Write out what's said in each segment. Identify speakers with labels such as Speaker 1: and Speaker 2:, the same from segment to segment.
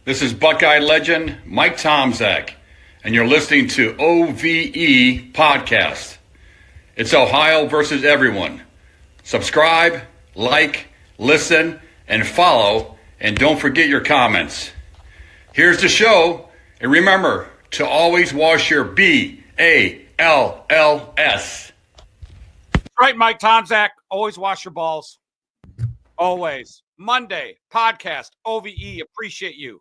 Speaker 1: This is Buckeye legend Mike Tomczak, and you're listening to OVE Podcast. It's Ohio versus everyone. Subscribe, like, listen, and follow, and don't forget your comments. Here's the show, and remember to always wash your B-A-L-L-S.
Speaker 2: Right, Mike Tomczak. Always wash your balls. Always. Monday, podcast, OVE. Appreciate you.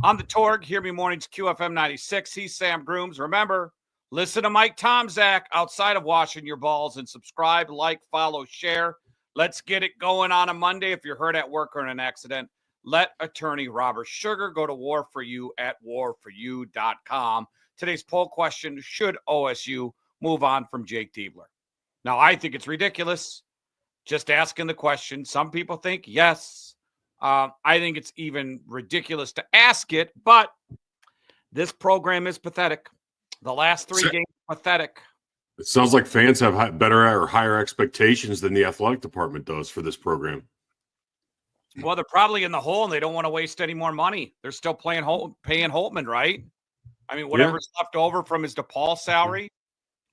Speaker 2: I'm the Torg. Hear me mornings, QFM 96. He's Sam Grooms. Remember, listen to Mike Tomczak outside of washing your balls and subscribe, like, follow, share. Let's get it going on a Monday. If you're hurt at work or in an accident, let attorney Robert Schuerger go to war for you at warforyou.com. Today's poll question, should OSU move on from Jake Diebler? Now, I think it's ridiculous. Just asking the question. Some people think yes. I think it's even ridiculous to ask it, but this program is pathetic. The last three games pathetic.
Speaker 3: It sounds like fans have better or higher expectations than the athletic department does for this program.
Speaker 2: Well, they're probably in the hole and they don't want to waste any more money. They're still paying Holtman, right? I mean, whatever's left over from his DePaul salary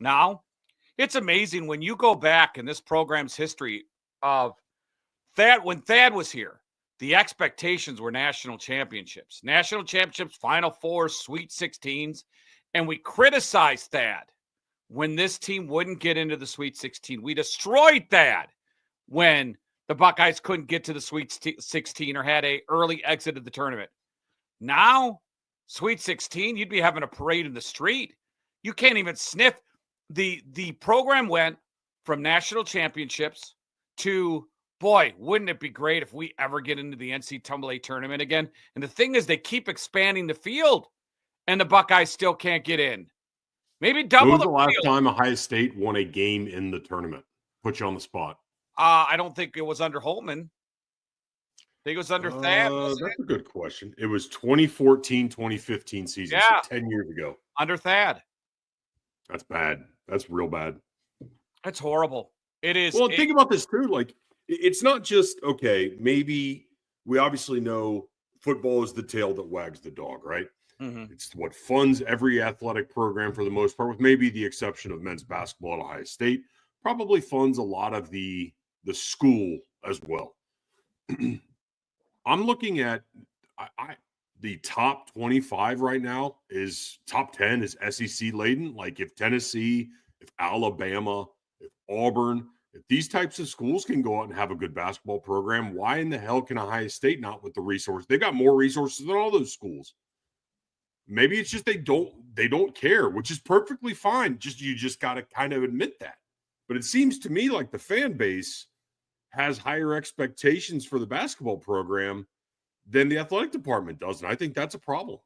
Speaker 2: now. It's amazing when you go back in this program's history of Thad, when Thad was here, the expectations were national championships, Final Fours, Sweet 16s, and we criticized Thad when this team wouldn't get into the Sweet 16. We destroyed Thad when the Buckeyes couldn't get to the Sweet 16 or had a early exit of the tournament. Now, Sweet 16, you'd be having a parade in the street. You can't even sniff. The program went from national championships to, boy, wouldn't it be great if we ever get into the NCAA tournament again? And the thing is, they keep expanding the field, and the Buckeyes still can't get in. Maybe double
Speaker 3: when was
Speaker 2: the
Speaker 3: last
Speaker 2: field.
Speaker 3: time Ohio State won a game in the tournament? Put you on the spot.
Speaker 2: I don't think it was under Holtman. I think it was under Thad.
Speaker 3: That's a good question. It was 2014-2015 season, so 10 years ago.
Speaker 2: Under Thad.
Speaker 3: That's bad. That's real bad.
Speaker 2: That's horrible. It is.
Speaker 3: Well, think about this too. Like, it's not just, okay, maybe we obviously know football is the tail that wags the dog, right?
Speaker 2: Mm-hmm.
Speaker 3: It's what funds every athletic program for the most part, with maybe the exception of men's basketball at Ohio State. Probably funds a lot of the school as well. I'm looking at the top 25 right now is top 10 is SEC laden. Like if Tennessee, if Alabama, if Auburn, if these types of schools can go out and have a good basketball program, why in the hell can Ohio State not with the resources? They got more resources than all those schools. Maybe it's just they don't care, which is perfectly fine. You just got to kind of admit that. But it seems to me like the fan base has higher expectations for the basketball program than the athletic department does, and I think that's a problem.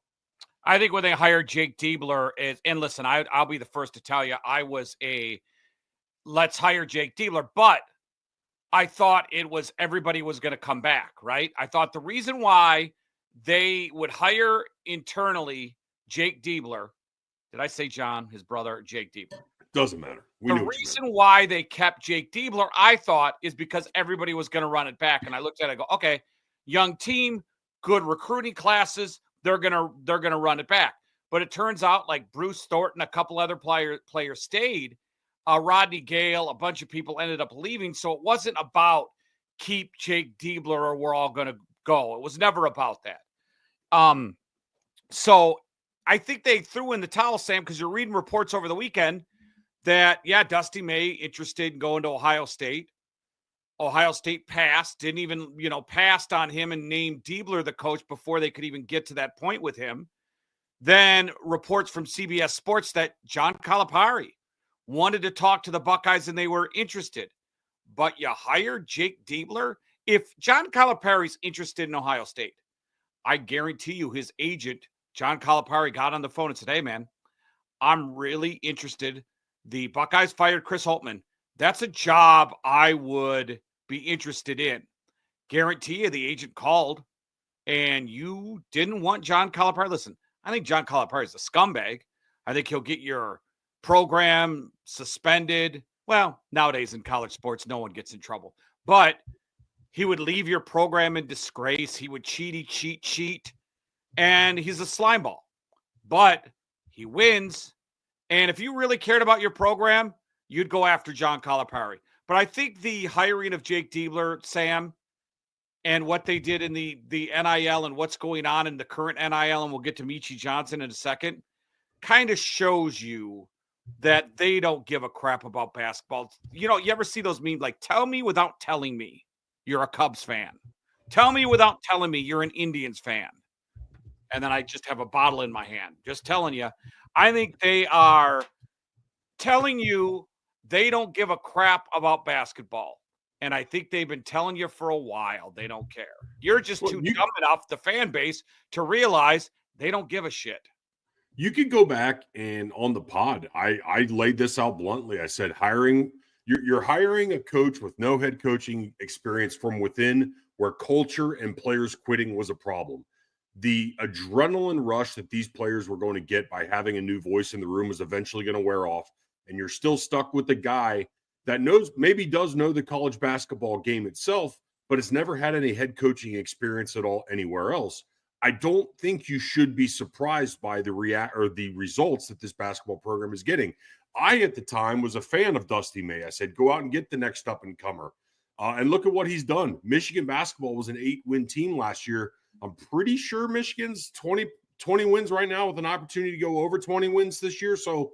Speaker 2: I think when they hired Jake Diebler, and listen, I'll be the first to tell you, I was let's hire Jake Diebler, but I thought everybody was going to come back, right? I thought the reason why they would hire internally Jake Diebler, did I say John, his brother, Jake Diebler?
Speaker 3: Doesn't matter.
Speaker 2: The reason why they kept Jake Diebler, I thought, is because everybody was going to run it back. And I looked at it, I go, okay, young team, good recruiting classes, they're gonna run it back. But it turns out like Bruce Thornton, a couple other players stayed. Rodney Gale, a bunch of people ended up leaving. So it wasn't about keep Jake Diebler or we're all going to go. It was never about that. So I think they threw in the towel, Sam, because you're reading reports over the weekend that, Dusty May interested in going to Ohio State. Ohio State passed, didn't even, passed on him and named Diebler the coach before they could even get to that point with him. Then reports from CBS Sports that John Calipari wanted to talk to the Buckeyes and they were interested. But you hired Jake Diebler? If John Calipari's interested in Ohio State, I guarantee you his agent, John Calipari, got on the phone and said, hey, man, I'm really interested. The Buckeyes fired Chris Holtman. That's a job I would be interested in. Guarantee you the agent called and you didn't want John Calipari. Listen, I think John Calipari is a scumbag. I think he'll get your program suspended. Well, nowadays in college sports, no one gets in trouble. But he would leave your program in disgrace. He would cheat. and he's a slime ball, but he wins. And if you really cared about your program, you'd go after John Calipari. But I think the hiring of Jake Diebler, Sam, and what they did in the NIL and what's going on in the current NIL, and we'll get to Michi Johnson in a second, kind of shows you that they don't give a crap about basketball. You ever see those memes like, tell me without telling me you're a Cubs fan. Tell me without telling me you're an Indians fan. And then I just have a bottle in my hand, just telling you. I think they are telling you they don't give a crap about basketball. And I think they've been telling you for a while they don't care. You're just dumb enough, the fan base, to realize they don't give a shit.
Speaker 3: You could go back and on the pod, I laid this out bluntly. I said, you're hiring a coach with no head coaching experience from within, where culture and players quitting was a problem. The adrenaline rush that these players were going to get by having a new voice in the room is eventually going to wear off. And you're still stuck with the guy that does know the college basketball game itself, but has never had any head coaching experience at all anywhere else. I don't think you should be surprised by the results that this basketball program is getting. I, at the time, was a fan of Dusty May. I said, go out and get the next up-and-comer. And look at what he's done. Michigan basketball was an 8-win team last year. I'm pretty sure Michigan's 20 wins right now with an opportunity to go over 20 wins this year. So,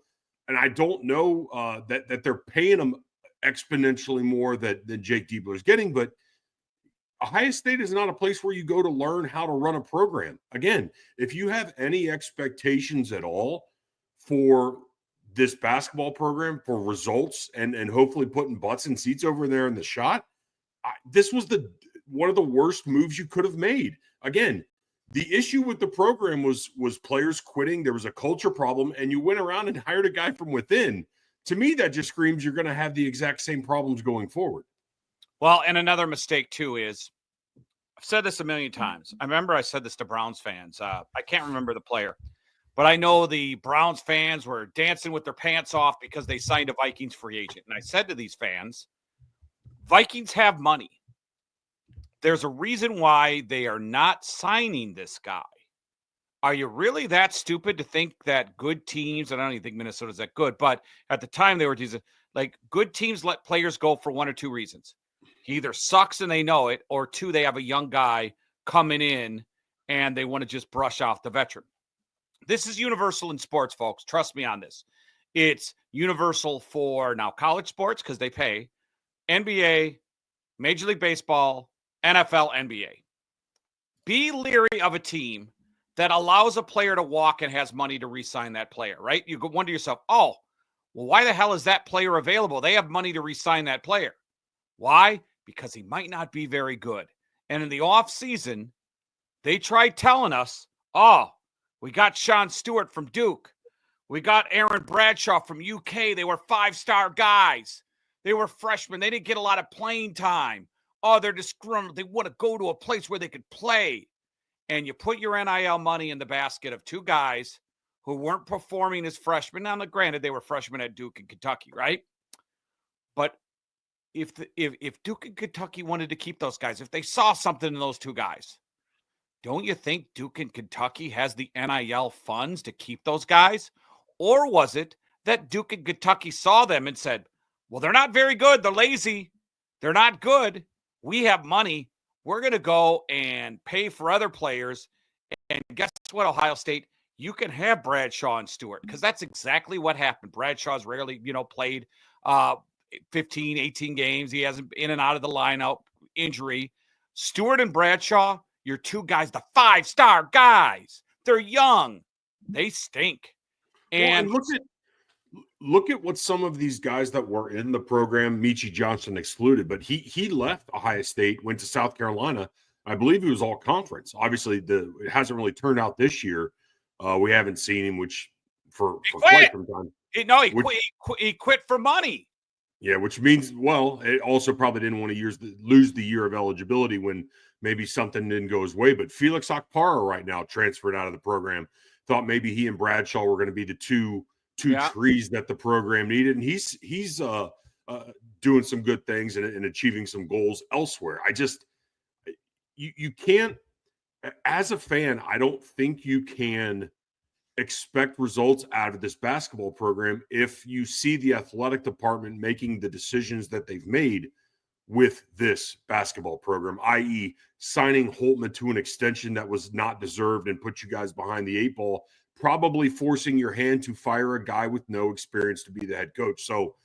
Speaker 3: and I don't know that they're paying them exponentially more than Jake Diebler is getting, but Ohio State is not a place where you go to learn how to run a program. Again, if you have any expectations at all for this basketball program, for results and hopefully putting butts in seats over there in the shot, this was one of the worst moves you could have made. Again, the issue with the program was players quitting. There was a culture problem, and you went around and hired a guy from within. To me, that just screams you're going to have the exact same problems going forward.
Speaker 2: Well, and another mistake, too, is I've said this a million times. I remember I said this to Browns fans. I can't remember the player, but I know the Browns fans were dancing with their pants off because they signed a Vikings free agent. And I said to these fans, Vikings have money. There's a reason why they are not signing this guy. Are you really that stupid to think that good teams, and I don't even think Minnesota's that good, but at the time they were like good teams let players go for one or two reasons. He either sucks and they know it, or two, they have a young guy coming in and they want to just brush off the veteran. This is universal in sports, folks. Trust me on this. It's universal for now college sports because they pay, NBA, Major League Baseball, NFL, NBA. Be leery of a team that allows a player to walk and has money to re-sign that player, right? You wonder to yourself, oh, well, why the hell is that player available? They have money to re-sign that player. Why? Because he might not be very good. And in the offseason, they tried telling us, oh, we got Sean Stewart from Duke. We got Aaron Bradshaw from UK. They were 5-star guys. They were freshmen. They didn't get a lot of playing time. Oh, they're disgruntled. They want to go to a place where they could play. And you put your NIL money in the basket of two guys who weren't performing as freshmen. Now, granted, they were freshmen at Duke and Kentucky, right? But if Duke and Kentucky wanted to keep those guys, if they saw something in those two guys, don't you think Duke and Kentucky has the NIL funds to keep those guys? Or was it that Duke and Kentucky saw them and said, well, they're not very good. They're lazy. They're not good. We have money. We're going to go and pay for other players. And guess what, Ohio State? You can have Bradshaw and Stewart because that's exactly what happened. Bradshaw's rarely, played 15, 18 games. He hasn't in and out of the lineup, injury. Stewart and Bradshaw, your two guys, the 5-star guys. They're young. They stink. And
Speaker 3: look at what some of these guys that were in the program, Michi Johnson excluded, but he left Ohio State, went to South Carolina. I believe he was all conference. Obviously, it hasn't really turned out this year. We haven't seen him, which for quite some time.
Speaker 2: He quit for money.
Speaker 3: Yeah, which means, well, it also probably didn't want to lose the year of eligibility when maybe something didn't go his way. But Felix Okpara right now transferred out of the program. Thought maybe he and Bradshaw were going to be the two trees that the program needed, and he's doing some good things and achieving some goals elsewhere. You can't. as a fan, I don't think you can expect results out of this basketball program if you see the athletic department making the decisions that they've made with this basketball program, i.e. signing Holtman to an extension that was not deserved and put you guys behind the 8 ball, probably forcing your hand to fire a guy with no experience to be the head coach. So,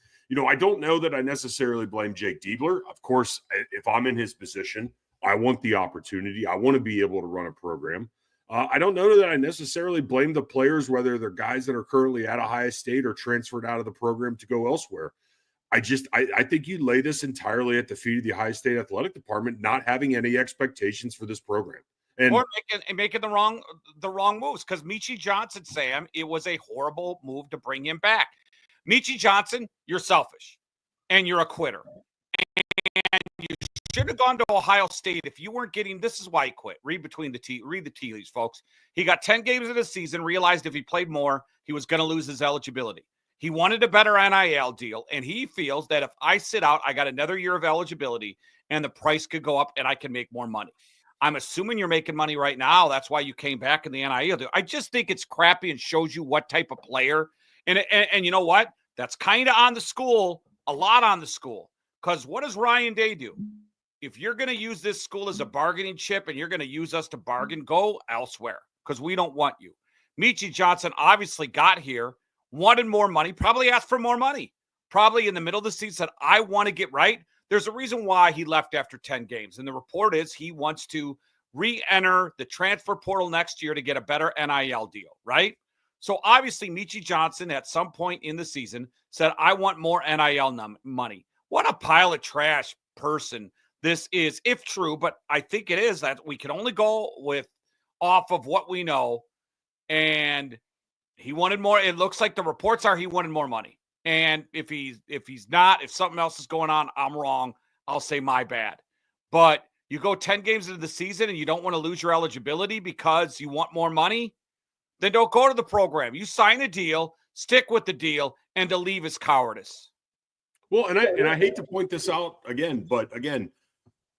Speaker 3: I don't know that I necessarily blame Jake Diebler. Of course, if I'm in his position, I want the opportunity. I want to be able to run a program. I don't know that I necessarily blame the players, whether they're guys that are currently at Ohio State or transferred out of the program to go elsewhere. I think you lay this entirely at the feet of the Ohio State Athletic Department, not having any expectations for this program. And
Speaker 2: or making the wrong moves. Because Michi Johnson, Sam, it was a horrible move to bring him back. Michi Johnson, you're selfish and you're a quitter. And you should have gone to Ohio State if you weren't getting. This is why he quit. Read the tea leaves, folks. He got 10 games in the season, realized if he played more, he was going to lose his eligibility. He wanted a better NIL deal, and he feels that if I sit out, I got another year of eligibility, and the price could go up, and I can make more money. I'm assuming you're making money right now. That's why you came back in the NIL deal. I just think it's crappy and shows you what type of player. And you know what? That's kind of on the school, a lot on the school. Because what does Ryan Day do? If you're going to use this school as a bargaining chip and you're going to use us to bargain, go elsewhere because we don't want you. Michi Johnson obviously got here, wanted more money, probably asked for more money. Probably in the middle of the season said, I want to get right. There's a reason why he left after 10 games. And the report is he wants to re-enter the transfer portal next year to get a better NIL deal, right? So obviously Michi Johnson at some point in the season said, I want more NIL money. What a pile of trash person this is, if true, but I think it is that we can only go off of what we know. And he wanted more. It looks like the reports are he wanted more money. And if something else is going on, I'm wrong. I'll say my bad. But you go 10 games into the season and you don't want to lose your eligibility because you want more money, then don't go to the program. You sign a deal, stick with the deal, and to leave is cowardice.
Speaker 3: Well, and I hate to point this out again, but again,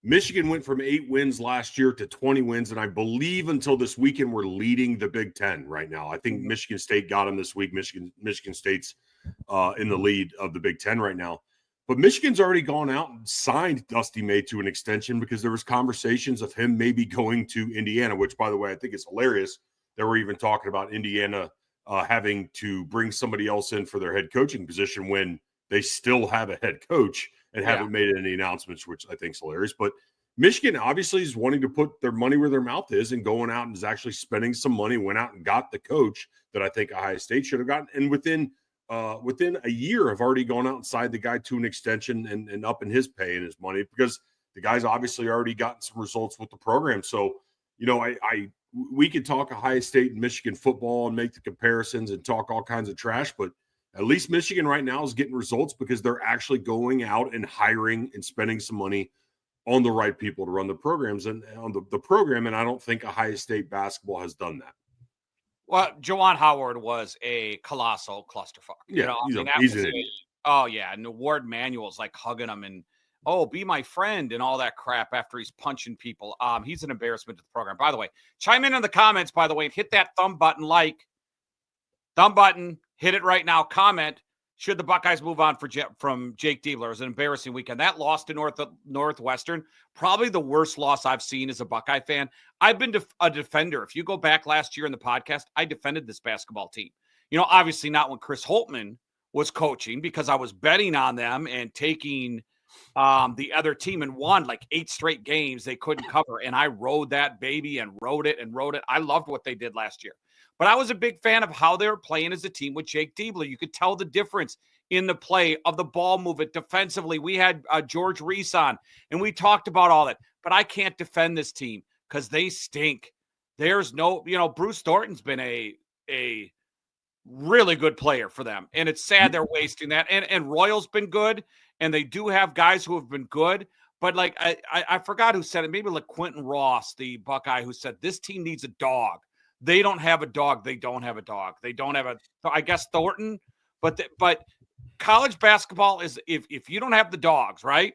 Speaker 3: Michigan went from 8 wins last year to 20 wins, and I believe until this weekend we're leading the Big Ten right now. I think Michigan State got them this week. Michigan State's in the lead of the Big Ten right now. But Michigan's already gone out and signed Dusty May to an extension because there was conversations of him maybe going to Indiana, which, by the way, I think is hilarious that we're even talking about Indiana having to bring somebody else in for their head coaching position when they still have a head coach and haven't made any announcements, which I think is hilarious. But Michigan obviously is wanting to put their money where their mouth is and going out and is actually spending some money, went out and got the coach that I think Ohio State should have gotten. And within a year have already gone out and signed the guy to an extension and up in his pay and his money because the guy's obviously already gotten some results with the program. So, we could talk Ohio State and Michigan football and make the comparisons and talk all kinds of trash, but at least Michigan right now is getting results because they're actually going out and hiring and spending some money on the right people to run the programs and on the program. And I don't think Ohio State basketball has done that.
Speaker 2: Well, Juwan Howard was a colossal clusterfuck.
Speaker 3: Yeah,
Speaker 2: he's an idiot. Oh, yeah. And the Ward Manuel's like hugging him and, be my friend and all that crap after he's punching people. He's an embarrassment to the program. By the way, chime in the comments, by the way, and hit that thumb button, hit it right now. Comment, should the Buckeyes move on from Jake Diebler? It was an embarrassing weekend. That loss to Northwestern, probably the worst loss I've seen as a Buckeye fan. I've been a defender. If you go back last year in the podcast, I defended this basketball team. Obviously not when Chris Holtman was coaching because I was betting on them and taking the other team and won like 8 straight games they couldn't cover. And I rode that baby and rode it. I loved what they did last year. But I was a big fan of how they were playing as a team with Jake Diebler. You could tell the difference in the play of the ball movement defensively. We had George Reese on, and we talked about all that. But I can't defend this team because they stink. There's no, Bruce Thornton's been a really good player for them. And it's sad they're wasting that. And Royal's been good, and they do have guys who have been good. But like I forgot who said it. Maybe like Quentin Ross, the Buckeye, who said this team needs a dog. They don't have a dog. They don't have a dog. They don't have I guess Thornton. But college basketball is if you don't have the dogs, right?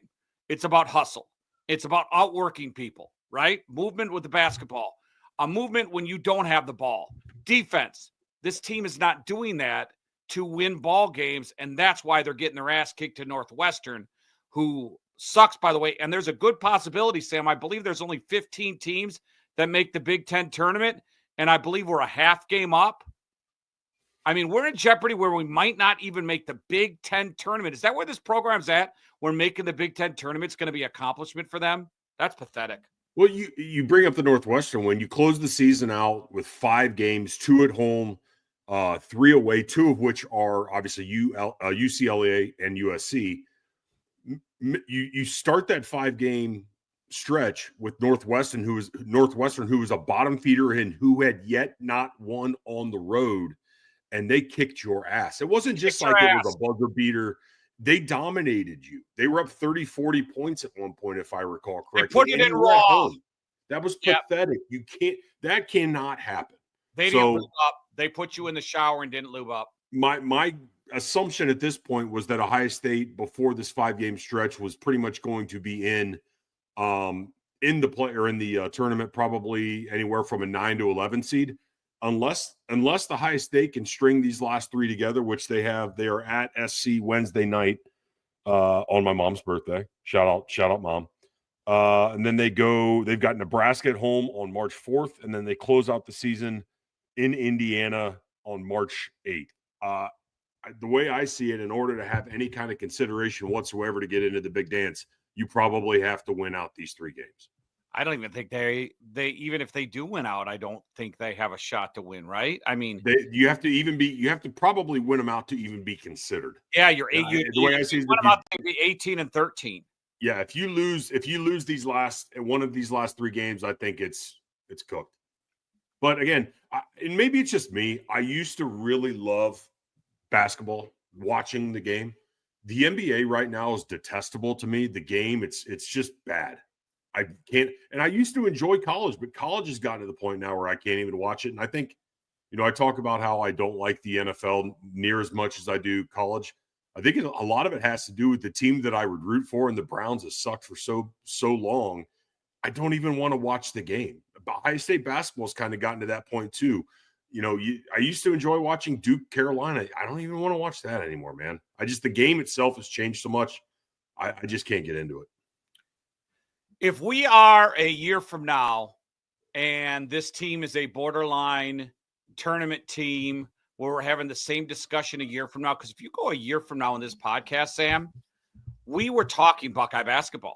Speaker 2: It's about hustle. It's about outworking people, right? Movement with the basketball. a movement when you don't have the ball. Defense, this team is not doing that to win ball games, and that's why they're getting their ass kicked to Northwestern, who sucks, by the way. And there's a good possibility, Sam. I believe there's only 15 teams that make the Big Ten tournament, and I believe we're a half game up. I mean, we're in jeopardy where we might not even make the Big Ten tournament. Is that where this program's at? We're making the Big Ten tournament. It's going to be an accomplishment for them. That's pathetic.
Speaker 3: Well, you bring up the Northwestern when you close the season out with 5 games, 2 at home, 3 away, 2 of which are obviously UCLA and USC. You start that 5-game stretch with Northwestern, who was a bottom feeder and who had yet not won on the road, and they kicked your ass. It wasn't just like it was a buzzer beater. They dominated you. They were up 30, 40 points at one point, if I recall correctly.
Speaker 2: They put it in raw.
Speaker 3: That was pathetic. That cannot happen.
Speaker 2: They didn't lube up. They put you in the shower and didn't lube up.
Speaker 3: My assumption at this point was that Ohio State, before this 5-game stretch, was pretty much going to be in the play or in the tournament, probably anywhere from a 9 to 11 seed, unless the Ohio State can string these last 3 together, which they have. They are at SC Wednesday night on my mom's birthday. Shout out mom. And then they've got Nebraska at home on March 4th, and then they close out the season in Indiana on March 8th. The way I see it, in order to have any kind of consideration whatsoever to get into the big dance, you probably have to win out these 3 games.
Speaker 2: I don't even think they even if they do win out, I don't think they have a shot to win, right? I mean,
Speaker 3: you have to probably win them out to even be considered.
Speaker 2: Yeah, the way I see it, what about be 18 and 13?
Speaker 3: Yeah, if you lose one of these last 3 games, I think it's cooked. But again, and maybe it's just me, I used to really love basketball, watching the game. The NBA right now is detestable to me. The game, it's just bad. I can't, and I used to enjoy college, but college has gotten to the point now where I can't even watch it. And I think, I talk about how I don't like the NFL near as much as I do college. I think a lot of it has to do with the team that I would root for, and the Browns have sucked for so long. I don't even want to watch the game. Ohio State basketball's kind of gotten to that point too. I used to enjoy watching Duke, Carolina. I don't even want to watch that anymore, man. The game itself has changed so much. I just can't get into it.
Speaker 2: If we are a year from now and this team is a borderline tournament team where we're having the same discussion a year from now, because if you go a year from now in this podcast, Sam, we were talking Buckeye basketball.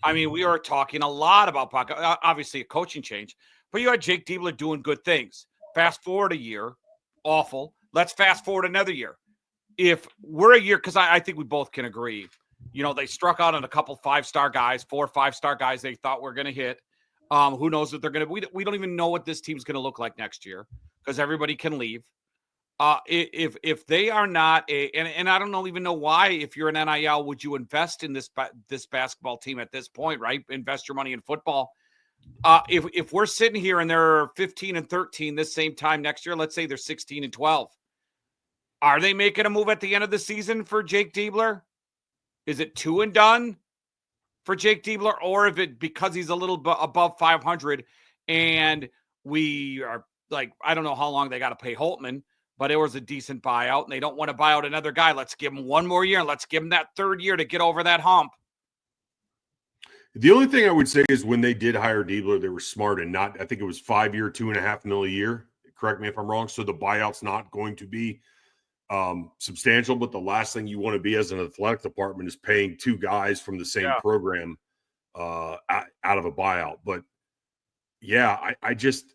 Speaker 2: I mean, we are talking a lot about Buckeye, obviously a coaching change, but you had Jake Diebler doing good things. Fast forward a year, awful. Let's fast forward another year. If we're a year, because I think we both can agree, they struck out on a couple 5-star guys, 4 5-star guys they thought were going to hit. Who knows what they're going to – we don't even know what this team's going to look like next year because everybody can leave. If they are not and I don't even know why, if you're an NIL, would you invest in this basketball team at this point, right? Invest your money in football. If we're sitting here and they're 15 and 13 this same time next year, let's say they're 16 and 12. Are they making a move at the end of the season for Jake Diebler? Is it 2 and done for Jake Diebler, or if it because he's a little bit above 500 and we are like, I don't know how long they got to pay Holtman, but it was a decent buyout and they don't want to buy out another guy. Let's give him one more year. And let's give him that 3rd year to get over that hump.
Speaker 3: The only thing I would say is when they did hire Diebler, they were smart and not, I think it was 5-year, $2.5 million a year. Correct me if I'm wrong. So the buyout's not going to be substantial, but the last thing you want to be as an athletic department is paying 2 guys from the same program out of a buyout. But yeah, I just,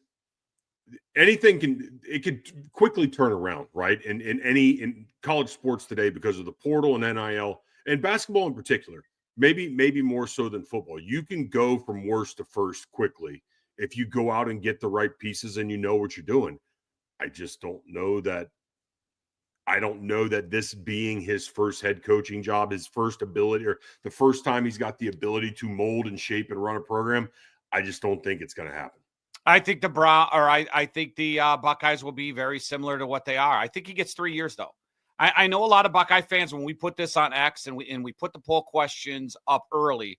Speaker 3: anything could quickly turn around, right? In college sports today, because of the portal and NIL and basketball in particular, maybe more so than football. You can go from worst to first quickly if you go out and get the right pieces and you know what you're doing. I just don't know that. I don't know that this being his first head coaching job, his first ability, or the first time he's got the ability to mold and shape and run a program, I just don't think it's going to happen.
Speaker 2: I think I think the Buckeyes will be very similar to what they are. I think he gets 3 years though. I know a lot of Buckeye fans, when we put this on X and we put the poll questions up early,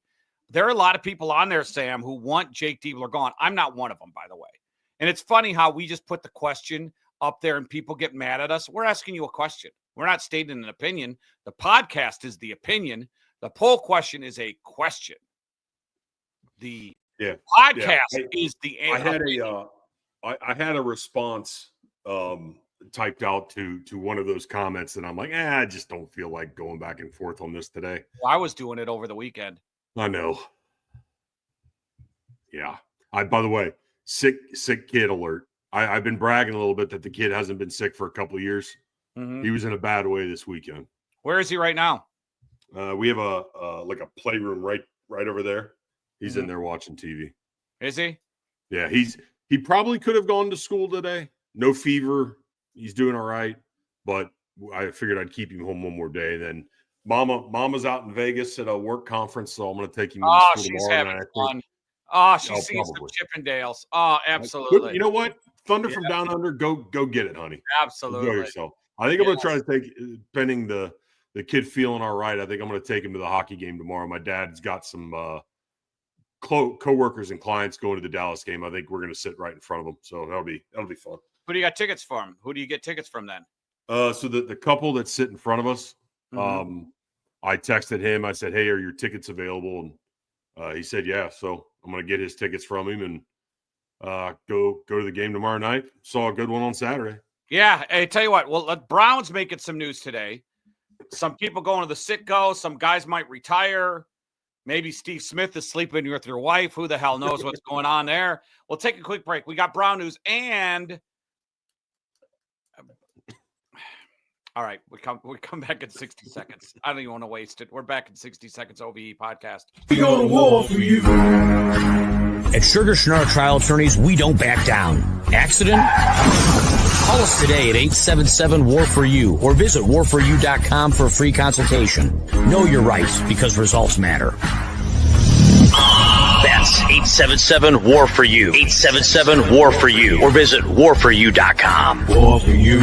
Speaker 2: there are a lot of people on there, Sam, who want Jake Diebler gone. I'm not one of them, by the way. And it's funny how we just put the question up there and people get mad at us. We're asking you a question. We're not stating an opinion. The podcast is the opinion. The poll question is a question. The podcast is the answer.
Speaker 3: I had a response typed out to one of those comments, and I'm like, I just don't feel like going back and forth on this today.
Speaker 2: Well, I was doing it over the weekend.
Speaker 3: I know. Yeah. By the way, sick kid alert. I've been bragging a little bit that the kid hasn't been sick for a couple of years.
Speaker 2: Mm-hmm.
Speaker 3: He was in a bad way this weekend.
Speaker 2: Where is he right now?
Speaker 3: We have a playroom right over there. He's in there watching TV.
Speaker 2: Is he?
Speaker 3: Yeah, he probably could have gone to school today. No fever. He's doing all right. But I figured I'd keep him home one more day. Then Mama's out in Vegas at a work conference, so I'm going to take him to school
Speaker 2: she's
Speaker 3: tomorrow.
Speaker 2: Having fun. She's seeing some Chippendales. Oh, absolutely.
Speaker 3: You know what? Thunder from down under, go get it, honey.
Speaker 2: Absolutely.
Speaker 3: Enjoy yourself. I think I'm going to try to take, pending the kid feeling all right, I think I'm going to take him to the hockey game tomorrow. My dad's got some co-workers and clients going to the Dallas game. I think we're going to sit right in front of them. So that'll be fun.
Speaker 2: Who do you got tickets from? Who do you get tickets from then?
Speaker 3: So the couple that sit in front of us, I texted him. I said, hey, are your tickets available? And he said, yeah. So I'm going to get his tickets from him and go to the game tomorrow night. Saw a good one on Saturday.
Speaker 2: Yeah. Hey, tell you what, well, the Browns making some news today. Some people going to the sit-go. Some guys might retire. Maybe Steve Smith is sleeping with your wife. Who the hell knows what's going on there? We'll take a quick break. We got Brown news and all right, we come back in 60 seconds. I don't even want to waste it. We're back in 60 seconds. OVE podcast.
Speaker 4: We go to war for you.
Speaker 5: At Schuerger Trial Attorneys, we don't back down. Accident? Call us today at 877-WAR-FOR-YOU or visit warforyou.com for a free consultation. Know your rights because results matter.
Speaker 6: That's 877-WAR-FOR-YOU. 877-WAR-FOR-YOU or visit warforyou.com.
Speaker 4: War for you.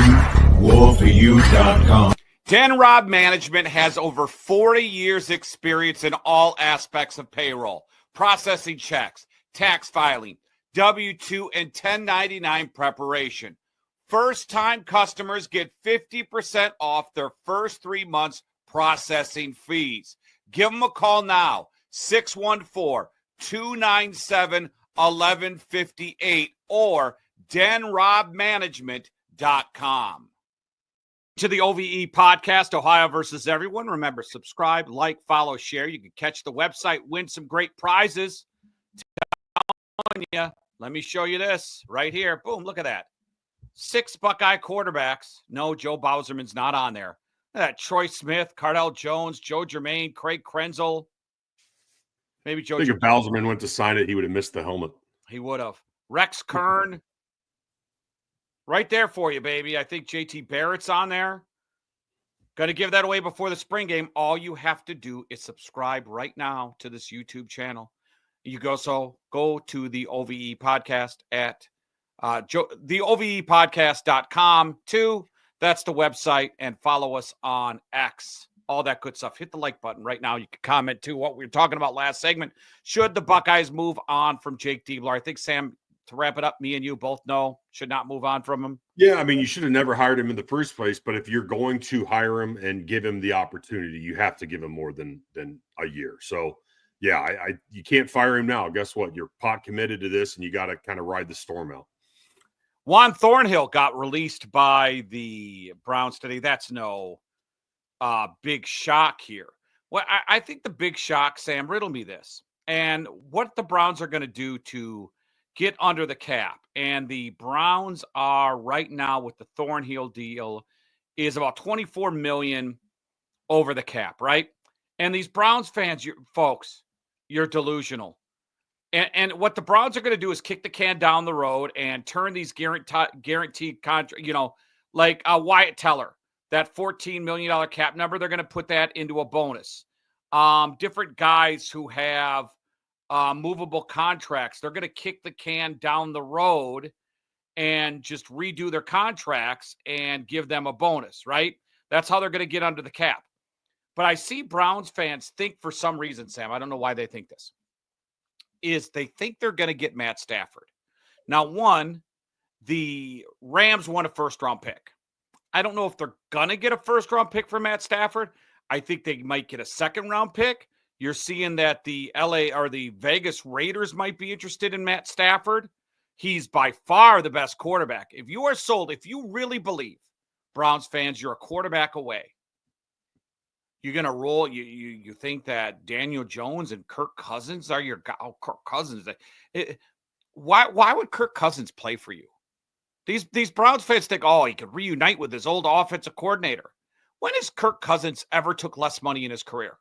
Speaker 4: warforyou.com.
Speaker 2: Denrob Management has over 40 years experience in all aspects of payroll, processing checks, tax filing, W-2 and 1099 preparation. First-time customers get 50% off their first 3 months processing fees. Give them a call now, 614-297-1158 or denrobmanagement.com. To the OVE podcast, Ohio versus everyone. Remember, subscribe, like, follow, share. You can catch the website, win some great prizes. Let me show you this right here. Boom, look at that. 6 Buckeye quarterbacks. No, Joe Bauserman's not on there. Look at that. Troy Smith, Cardell Jones, Joe Germain, Craig Krenzel. Maybe Joe.
Speaker 3: I think if Bauserman went to sign it, he would have missed the helmet.
Speaker 2: He would have. Rex Kern. Right there for you, baby. I think JT Barrett's on there. Going to give that away before the spring game. All you have to do is subscribe right now to this YouTube channel. You go to the OVE podcast at the OVEpodcast.com too. That's the website, and follow us on X. All that good stuff. Hit the like button right now. You can comment too what we were talking about last segment. Should the Buckeyes move on from Jake Diebler? I think, Sam, to wrap it up, me and you both know should not move on from him.
Speaker 3: Yeah, I mean, you should have never hired him in the first place, but if you're going to hire him and give him the opportunity, you have to give him more than a year. So, yeah, you can't fire him now. Guess what? You're pot committed to this, and you got to kind of ride the storm out.
Speaker 2: Juan Thornhill got released by the Browns today. That's no big shock here. Well, I think the big shock, Sam, riddle me this, and what the Browns are going to do to get under the cap. And the Browns are right now with the Thornhill deal is about $24 million over the cap, right? And these Browns fans, you're delusional. And what the Browns are going to do is kick the can down the road and turn these guaranteed contract, like Wyatt Teller, that $14 million cap number, they're going to put that into a bonus. Different guys who have movable contracts, they're going to kick the can down the road and just redo their contracts and give them a bonus, right? That's how they're going to get under the cap. But I see Browns fans think, for some reason, Sam, I don't know why they think this, is they think they're going to get Matt Stafford. Now, one, the Rams won a first-round pick. I don't know if they're going to get a first-round pick for Matt Stafford. I think they might get a second-round pick. You're seeing that the the Vegas Raiders might be interested in Matt Stafford. He's by far the best quarterback. If you are sold, if you really believe, Browns fans, you're a quarterback away. You're going to roll. You think that Daniel Jones and Kirk Cousins are your guy? Oh, Kirk Cousins. Why would Kirk Cousins play for you? These Browns fans think, oh, he could reunite with his old offensive coordinator. When has Kirk Cousins ever took less money in his career?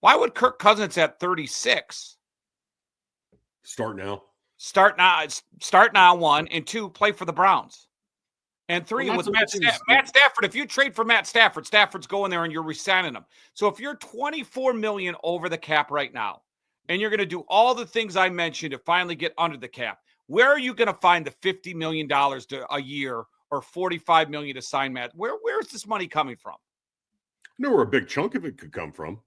Speaker 2: Why would Kirk Cousins at 36
Speaker 3: Start now.
Speaker 2: Start now, 1, and 2, play for the Browns. And 3,
Speaker 3: Well,
Speaker 2: with
Speaker 3: that's
Speaker 2: Matt Stafford. If you trade for Matt Stafford, Stafford's going there and you're re-signing him. So if you're $24 million over the cap right now, and you're going to do all the things I mentioned to finally get under the cap, where are you going to find the $50 million a year or $45 million to sign Matt? Where's this money coming from?
Speaker 3: I know where a big chunk of it could come from.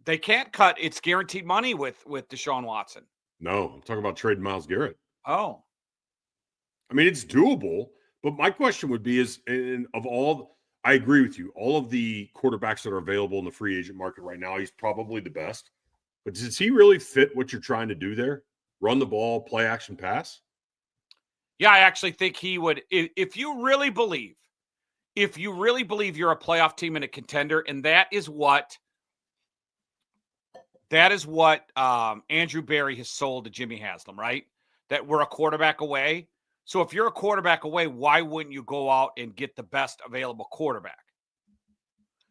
Speaker 2: They can't cut. It's guaranteed money with Deshaun Watson.
Speaker 3: No, I'm talking about trading Myles Garrett.
Speaker 2: Oh.
Speaker 3: I mean, it's doable, but my question would be I agree with you. All of the quarterbacks that are available in the free agent market right now, he's probably the best. But does he really fit what you're trying to do there? Run the ball, play action, pass?
Speaker 2: Yeah, I actually think he would. If you really believe you're a playoff team and a contender, and that is what Andrew Berry has sold to Jimmy Haslam, right? That we're a quarterback away. So if you're a quarterback away, why wouldn't you go out and get the best available quarterback?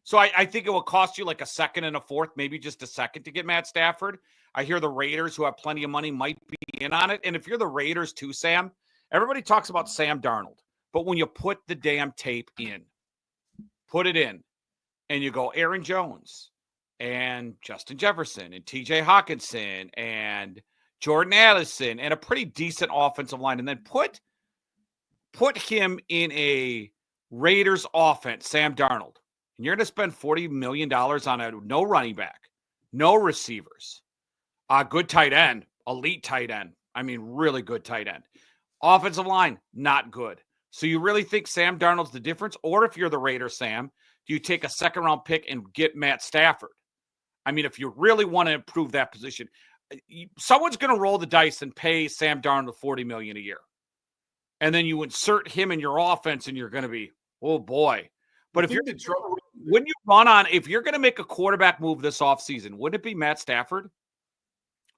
Speaker 2: So I think it will cost you like a second and a fourth, maybe just a second to get Matt Stafford. I hear the Raiders, who have plenty of money, might be in on it. And if you're the Raiders too, Sam, everybody talks about Sam Darnold. But when you put the damn tape in, put it in, and you go Aaron Jones and Justin Jefferson and TJ Hawkinson and Jordan Addison and a pretty decent offensive line, and then put him in a Raiders offense, Sam Darnold, and you're going to spend $40 million on no running back, no receivers, a good tight end, elite tight end. I mean, really good tight end. Offensive line, not good. So you really think Sam Darnold's the difference? Or if you're the Raiders, Sam, do you take a second-round pick and get Matt Stafford? I mean, if you really want to improve that position, someone's going to roll the dice and pay Sam Darnold $40 million a year. And then you insert him in your offense and you're going to be, oh boy. But if you're if you're going to make a quarterback move this offseason, wouldn't it be Matt Stafford?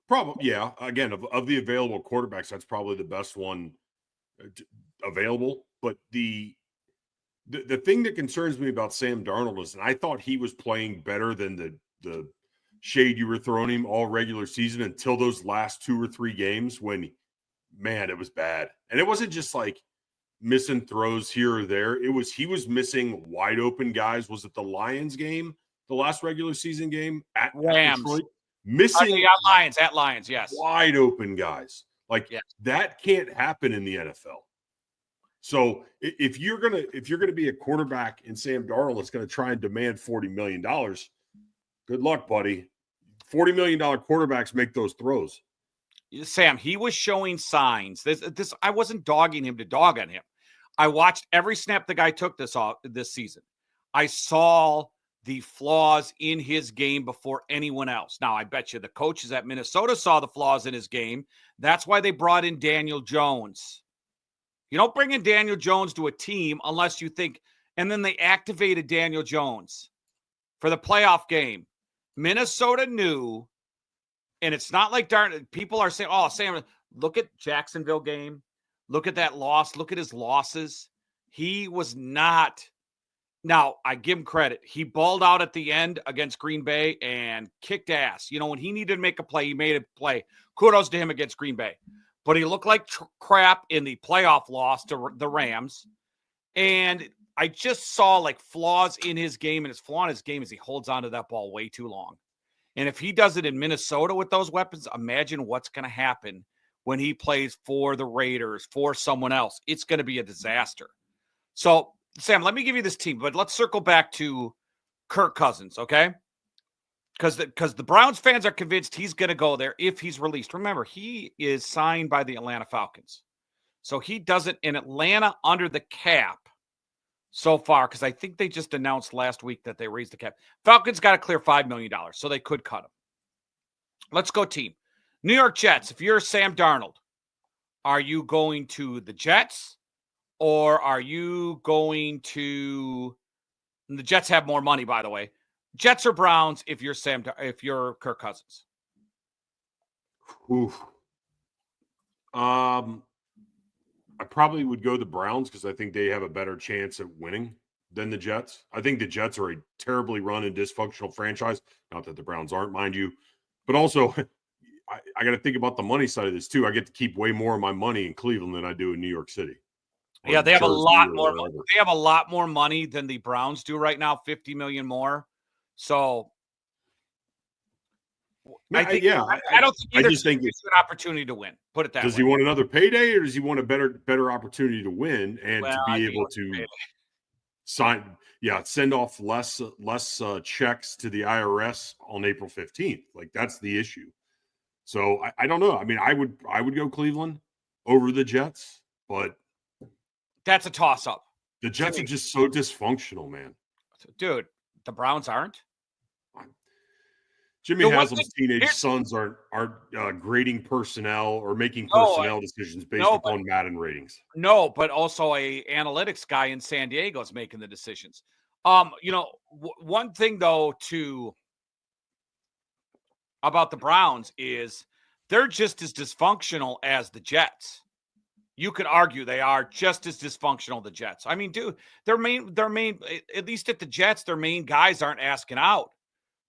Speaker 3: Probably, yeah. Again, of the available quarterbacks, that's probably the best one available. But the thing that concerns me about Sam Darnold is, and I thought he was playing better than the shade you were throwing him all regular season until those last 2 or 3 games when, man, it was bad. And it wasn't just like missing throws here or there. He was missing wide open guys. Was it the Lions game, the last regular season game at
Speaker 2: Rams?
Speaker 3: Detroit? Missing
Speaker 2: at Lions, yes.
Speaker 3: Wide open guys. That can't happen in the NFL. So if you're gonna be a quarterback in Sam Darnold that's going to try and demand $40 million, good luck, buddy. $40 million quarterbacks make those throws.
Speaker 2: Sam, he was showing signs. This I wasn't dogging him to dog on him. I watched every snap the guy took this season. I saw the flaws in his game before anyone else. Now, I bet you the coaches at Minnesota saw the flaws in his game. That's why they brought in Daniel Jones. You don't bring in Daniel Jones to a team unless you think, and then they activated Daniel Jones for the playoff game. Minnesota knew, and it's not like people are saying, oh, Sam, look at Jacksonville game. Look at that loss. Look at his losses. He was not. Now, I give him credit. He balled out at the end against Green Bay and kicked ass. You know, when he needed to make a play, he made a play. Kudos to him against Green Bay. But he looked like crap in the playoff loss to the Rams. And I just saw like flaws in his game, and his flaw in his game is he holds onto that ball way too long. And if he does it in Minnesota with those weapons, imagine what's going to happen when he plays for the Raiders, for someone else. It's going to be a disaster. So, Sam, let me give you this team, but let's circle back to Kirk Cousins, okay? because the Browns fans are convinced he's going to go there if he's released. Remember, he is signed by the Atlanta Falcons. So he doesn't in Atlanta under the cap so far, because I think they just announced last week that they raised the cap. Falcons got to clear $5 million, so they could cut him. Let's go team. New York Jets, if you're Sam Darnold, are you going to the Jets or are you going to – the Jets have more money, by the way. Jets or Browns if you're Kirk Cousins?
Speaker 3: Oof. I probably would go the Browns because I think they have a better chance at winning than the Jets. I think the Jets are a terribly run and dysfunctional franchise. Not that the Browns aren't, mind you. But also, I got to think about the money side of this, too. I get to keep way more of my money in Cleveland than I do in New York City.
Speaker 2: Yeah, they have a lot more. They have a lot more money than the Browns do right now, $50 million more. So I don't think either gives you an opportunity to win. Put it that way.
Speaker 3: Does he want another payday, or does he want a better opportunity to win and to be able to send off less checks to the IRS on April 15th? Like, that's the issue. So I don't know. I mean, I would go Cleveland over the Jets, but
Speaker 2: that's a toss-up.
Speaker 3: The Jets are just so dysfunctional, man.
Speaker 2: Dude, the Browns aren't.
Speaker 3: Jimmy Haslam's teenage sons aren't grading personnel or making personnel decisions based upon Madden ratings.
Speaker 2: No, but also a analytics guy in San Diego is making the decisions. One thing though about the Browns is they're just as dysfunctional as the Jets. You could argue they are just as dysfunctional, the Jets. I mean, dude, their main, at least at the Jets, their main guys aren't asking out.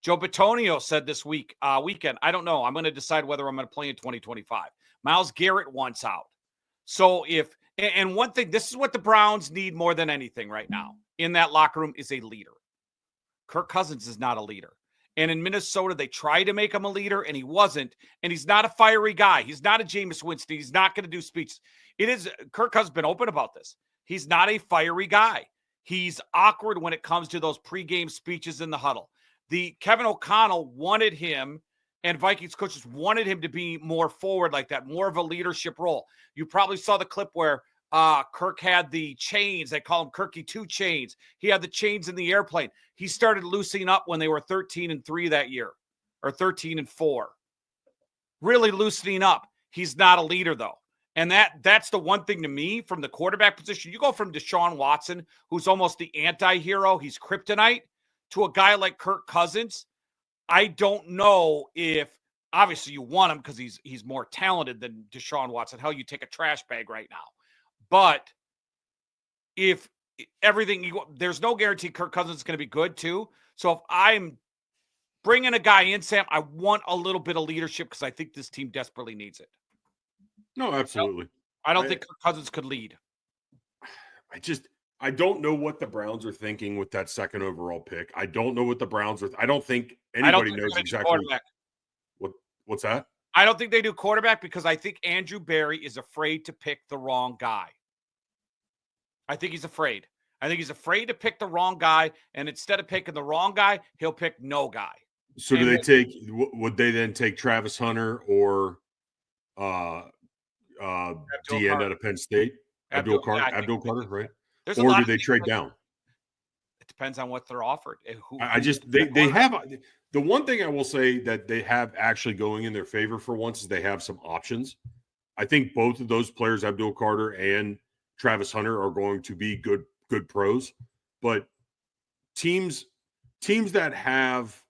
Speaker 2: Joe Bitonio said this weekend, I don't know. I'm going to decide whether I'm going to play in 2025. Myles Garrett wants out. So and one thing, this is what the Browns need more than anything right now in that locker room is a leader. Kirk Cousins is not a leader. And in Minnesota, they tried to make him a leader, and he wasn't. And he's not a fiery guy. He's not a Jameis Winston. He's not going to do speeches. Kirk Cousins has been open about this. He's not a fiery guy. He's awkward when it comes to those pregame speeches in the huddle. Kevin O'Connell wanted him, and Vikings coaches wanted him to be more forward like that, more of a leadership role. You probably saw the clip where Kirk had the chains. They call him Kirky 2 chains. He had the chains in the airplane. He started loosening up when they were 13-3 that year, or 13-4. Really loosening up. He's not a leader, though. And that's the one thing to me from the quarterback position. You go from Deshaun Watson, who's almost the anti-hero. He's kryptonite. To a guy like Kirk Cousins, I don't know if obviously you want him because he's more talented than Deshaun Watson. Hell, you take a trash bag right now. But if there's no guarantee Kirk Cousins is going to be good too. So if I'm bringing a guy in, Sam, I want a little bit of leadership because I think this team desperately needs it.
Speaker 3: No, absolutely.
Speaker 2: I don't think Kirk Cousins could lead.
Speaker 3: I don't know what the Browns are thinking with that second overall pick. I don't know what the Browns are. I don't think anybody knows exactly. What's that?
Speaker 2: I don't think they do quarterback because I think Andrew Berry is afraid to pick the wrong guy. I think he's afraid. I think he's afraid to pick the wrong guy, and instead of picking the wrong guy, he'll pick no guy.
Speaker 3: So would they then take Travis Hunter or DN out of Penn State? Abdul Carter, right? Or do they trade down?
Speaker 2: It depends on what they're offered.
Speaker 3: They have the one thing I will say that they have actually going in their favor for once is they have some options. I think both of those players, Abdul Carter and Travis Hunter, are going to be good pros. But teams that have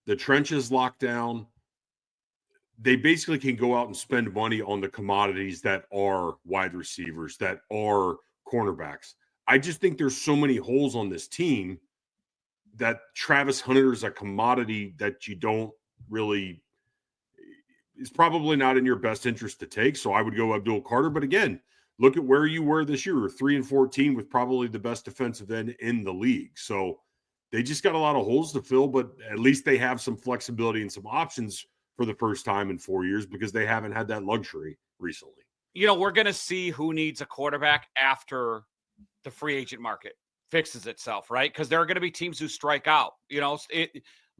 Speaker 3: the trenches locked down, they basically can go out and spend money on the commodities that are wide receivers, that are cornerbacks. I just think there's so many holes on this team that Travis Hunter is a commodity that you don't really – is probably not in your best interest to take. So I would go Abdul Carter. But again, look at where you were this year. 3-14 with probably the best defensive end in the league. So they just got a lot of holes to fill, but at least they have some flexibility and some options for the first time in 4 years because they haven't had that luxury recently.
Speaker 2: We're going to see who needs a quarterback after – the free agent market fixes itself, right? Because there are going to be teams who strike out.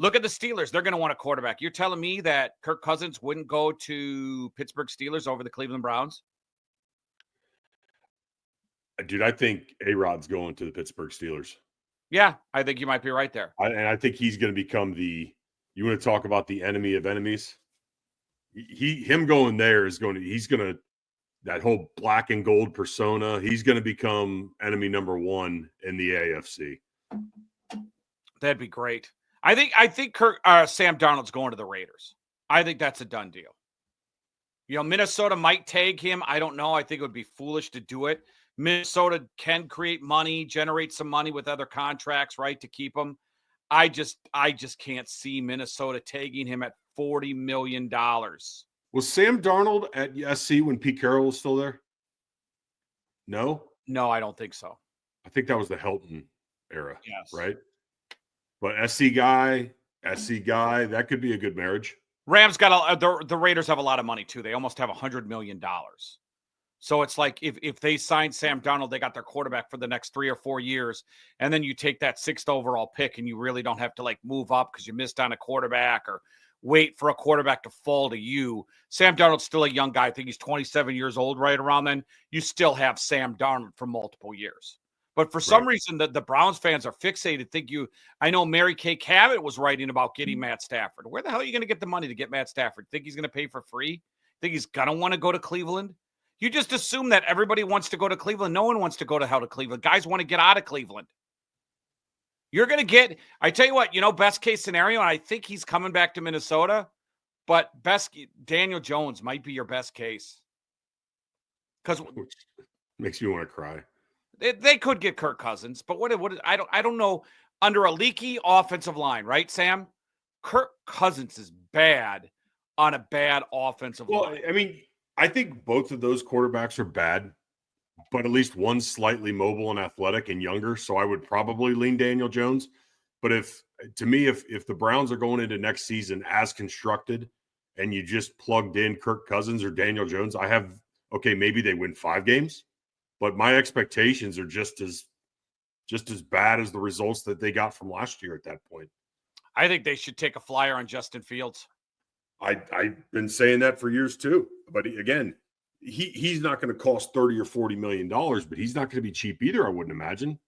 Speaker 2: Look at the Steelers. They're going to want a quarterback. You're telling me that Kirk Cousins wouldn't go to Pittsburgh Steelers over the Cleveland Browns?
Speaker 3: Dude, I think A-Rod's going to the Pittsburgh Steelers.
Speaker 2: Yeah, I think you might be right there.
Speaker 3: And I think he's going to become you want to talk about the enemy of enemies? Him going there he's going to, that whole black and gold persona, he's going to become enemy number one in the AFC.
Speaker 2: That'd be great. I think Sam Darnold's going to the Raiders. I think that's a done deal. Minnesota might tag him. I don't know. I think it would be foolish to do it. Minnesota can create money, generate some money with other contracts, right, to keep him. I just can't see Minnesota tagging him at $40 million.
Speaker 3: Was Sam Darnold at SC when Pete Carroll was still there? No?
Speaker 2: No, I don't think so.
Speaker 3: I think that was the Helton era.
Speaker 2: Yes.
Speaker 3: Right? But SC guy, that could be a good marriage.
Speaker 2: Rams got the Raiders have a lot of money too. They almost have $100 million. So it's like if they sign Sam Darnold, they got their quarterback for the next 3 or 4 years, and then you take that 6th overall pick, and you really don't have to like move up because you missed on a quarterback or wait for a quarterback to fall to you. Sam Darnold's still a young guy. I think he's 27 years old right around then. You still have Sam Darnold for multiple years. But for some reason, the Browns fans are fixated. I know Mary Kay Cabot was writing about getting Matt Stafford. Where the hell are you going to get the money to get Matt Stafford? Think he's going to pay for free? Think he's going to want to go to Cleveland? You just assume that everybody wants to go to Cleveland. No one wants to go to Cleveland. Guys want to get out of Cleveland. You're going to get, I tell you what, best case scenario, and I think he's coming back to Minnesota, but Daniel Jones might be your best case. Because
Speaker 3: makes me want to cry.
Speaker 2: They could get Kirk Cousins, but I don't know. Under a leaky offensive line, right, Sam? Kirk Cousins is bad on a bad offensive line.
Speaker 3: Well, I mean, I think both of those quarterbacks are bad, but at least one's slightly mobile and athletic and younger. So I would probably lean Daniel Jones. But if the Browns are going into next season as constructed and you just plugged in Kirk Cousins or Daniel Jones, maybe they win 5 games. But my expectations are just as bad as the results that they got from last year at that point.
Speaker 2: I think they should take a flyer on Justin Fields.
Speaker 3: I've been saying that for years too. But again, he's not going to cost $30 or $40 million, but he's not going to be cheap either, I wouldn't imagine.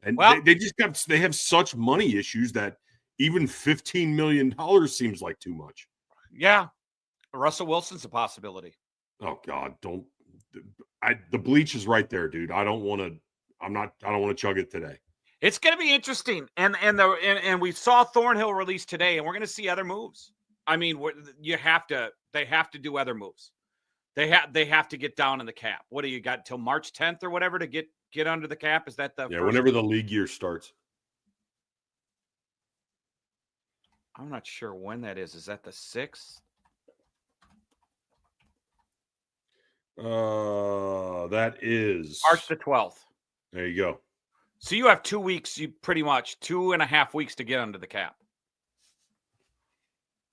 Speaker 3: And they have such money issues that even $15 million seems like too much.
Speaker 2: Yeah. Russell Wilson's a possibility.
Speaker 3: Oh God, the bleach is right there, dude. I don't want to chug it today.
Speaker 2: It's going to be interesting. And we saw Thornhill release today, and we're going to see other moves. I mean, they have to do other moves. They have to get down in the cap. What do you got till March 10th or whatever to get under the cap? Is that the first
Speaker 3: whenever the league year starts?
Speaker 2: I'm not sure when that is. Is that the 6th?
Speaker 3: That is
Speaker 2: March the 12th.
Speaker 3: There you go.
Speaker 2: So you have 2 weeks, pretty much 2.5 weeks to get under the cap.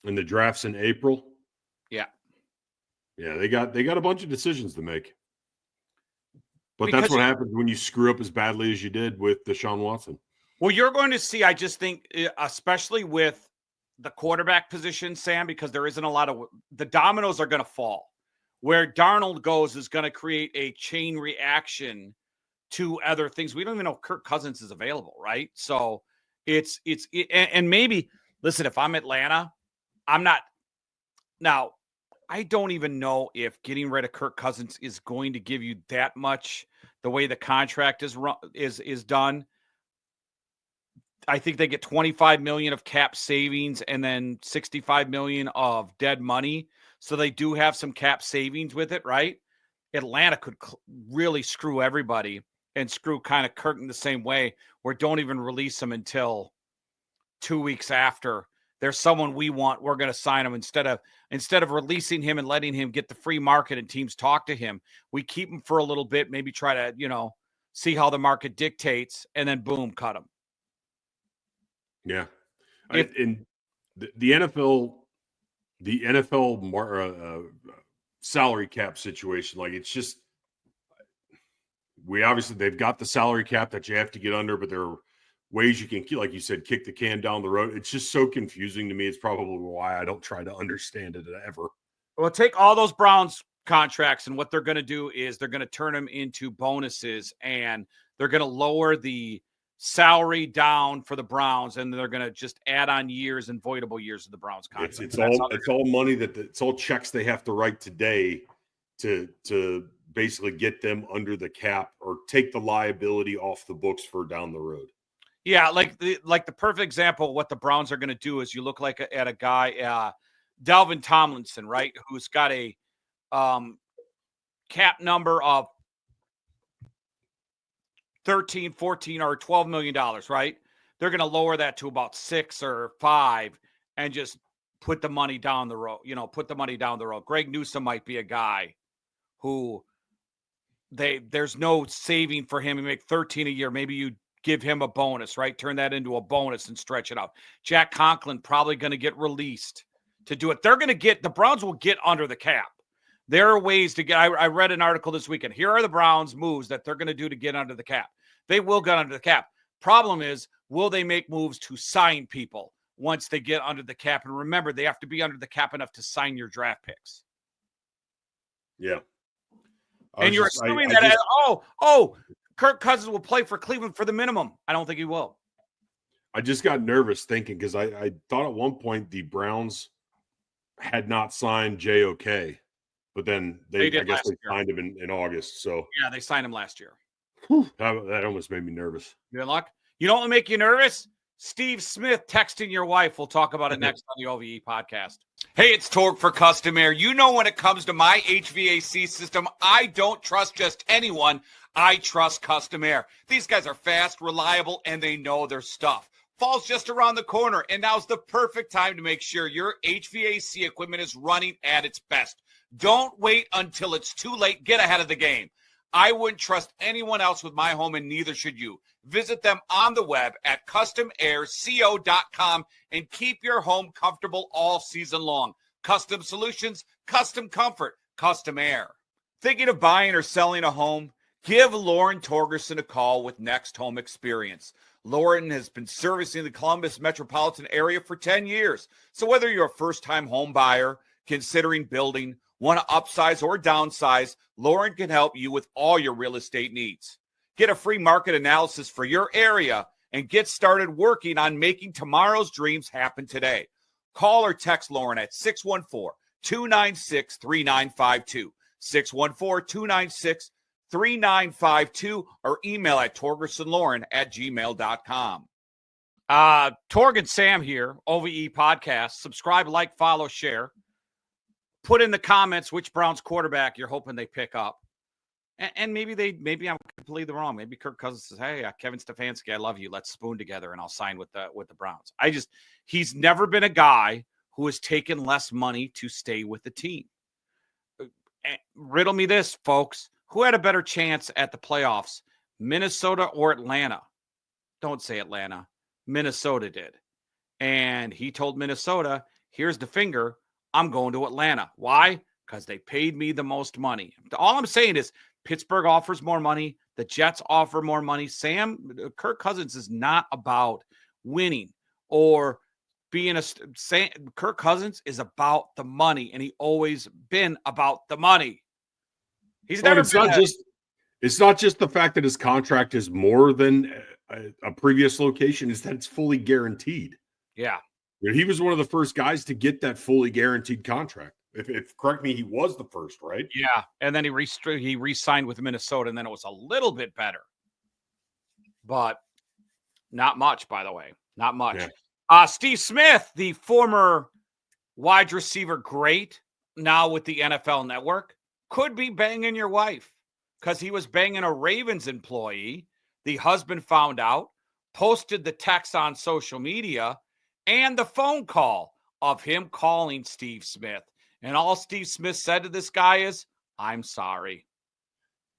Speaker 3: And the draft's in April.
Speaker 2: Yeah.
Speaker 3: Yeah, they got a bunch of decisions to make. But
Speaker 2: Because
Speaker 3: that's what happens when you screw up as badly as you did with Deshaun Watson.
Speaker 2: Well, you're going to see, I just think, especially with the quarterback position, Sam, because there isn't a lot of the dominoes are going to fall. Where Darnold goes is going to create a chain reaction to other things. We don't even know if Kirk Cousins is available, right? So and maybe, listen, if I'm Atlanta, I'm not. Now, I don't even know if getting rid of Kirk Cousins is going to give you that much the way the contract is done. I think they get $25 million of cap savings and then $65 million of dead money. So they do have some cap savings with it, right? Atlanta could really screw everybody and screw kind of Kirk in the same way, where don't even release him until 2 weeks after. There's someone we want. We're going to sign him instead of releasing him and letting him get the free market and teams talk to him. We keep him for a little bit, maybe try to, see how the market dictates, and then boom, cut him.
Speaker 3: Yeah. In the NFL, salary cap situation, like it's just, they've got the salary cap that you have to get under, but they're ways you can, like you said, kick the can down the road. It's just so confusing to me. It's probably why I don't try to understand it ever.
Speaker 2: Well, take all those Browns contracts, and what they're going to do is they're going to turn them into bonuses, and they're going to lower the salary down for the Browns, and they're going to just add on years and voidable years of the Browns contract.
Speaker 3: It's all money it's all checks they have to write today to basically get them under the cap or take the liability off the books for down the road.
Speaker 2: Yeah, like the perfect example of what the Browns are going to do is you look at a guy, Dalvin Tomlinson, right, who's got a cap number of 13, 14, or $12 million, right? They're going to lower that to about 6 or 5 and just put the money down the road, put the money down the road. Greg Newsome might be a guy who there's no saving for him. You make 13 a year. Maybe you give him a bonus, right? Turn that into a bonus and stretch it out. Jack Conklin probably going to get released to do it. The Browns will get under the cap. There are ways to get, I read an article this weekend. Here are the Browns' moves that they're going to do to get under the cap. They will get under the cap. Problem is, will they make moves to sign people once they get under the cap? And remember, they have to be under the cap enough to sign your draft picks.
Speaker 3: Yeah.
Speaker 2: And you're assuming Kirk Cousins will play for Cleveland for the minimum. I don't think he will.
Speaker 3: I just got nervous thinking because I thought at one point the Browns had not signed JOK, but then they signed him in August. So
Speaker 2: yeah, they signed him last year.
Speaker 3: That almost made me nervous.
Speaker 2: Good luck. You know what will make you nervous? Steve Smith texting your wife. We'll talk about it next on the OVE podcast. Hey, it's Torg for Custom Air. You know, when it comes to my HVAC system, I don't trust just anyone. I trust Custom Air. These guys are fast, reliable, and they know their stuff. Fall's just around the corner, and now's the perfect time to make sure your HVAC equipment is running at its best. Don't wait until it's too late. Get ahead of the game. I wouldn't trust anyone else with my home, and neither should you. Visit them on the web at customairco.com and keep your home comfortable all season long. Custom solutions, custom comfort, Custom Air. Thinking of buying or selling a home? Give Lauren Torgerson a call with NextHome Experience. Lauren has been servicing the Columbus metropolitan area for 10 years. So whether you're a first-time home buyer, considering building, want to upsize or downsize, Lauren can help you with all your real estate needs. Get a free market analysis for your area and get started working on making tomorrow's dreams happen today. Call or text Lauren at 614-296-3952, 614-296-3952, or email at togersonlauren@gmail.com. Torg and Sam here, OVE podcast. Subscribe, like, follow, share. Put in the comments which Browns quarterback you're hoping they pick up. And maybe I'm completely wrong. Maybe Kirk Cousins says, hey, Kevin Stefanski, I love you. Let's spoon together and I'll sign with the Browns. He's never been a guy who has taken less money to stay with the team. Riddle me this, folks. Who had a better chance at the playoffs, Minnesota or Atlanta? Don't say Atlanta. Minnesota did. And he told Minnesota, here's the finger. I'm going to Atlanta. Why? Because they paid me the most money. All I'm saying is Pittsburgh offers more money. The Jets offer more money. Kirk Cousins is not about winning or being Kirk Cousins is about the money, and he always been about the money. He's never been.
Speaker 3: It's not just the fact that his contract is more than a previous location, is that it's fully guaranteed.
Speaker 2: Yeah.
Speaker 3: He was one of the first guys to get that fully guaranteed contract. If correct me, he was the first, right?
Speaker 2: Yeah, and then he re-signed with Minnesota, and then it was a little bit better, but not much, by the way, not much. Yeah. Steve Smith, the former wide receiver great, now with the NFL Network, could be banging your wife because he was banging a Ravens employee. The husband found out, posted the text on social media, and the phone call of him calling Steve Smith. And all Steve Smith said to this guy is, I'm sorry.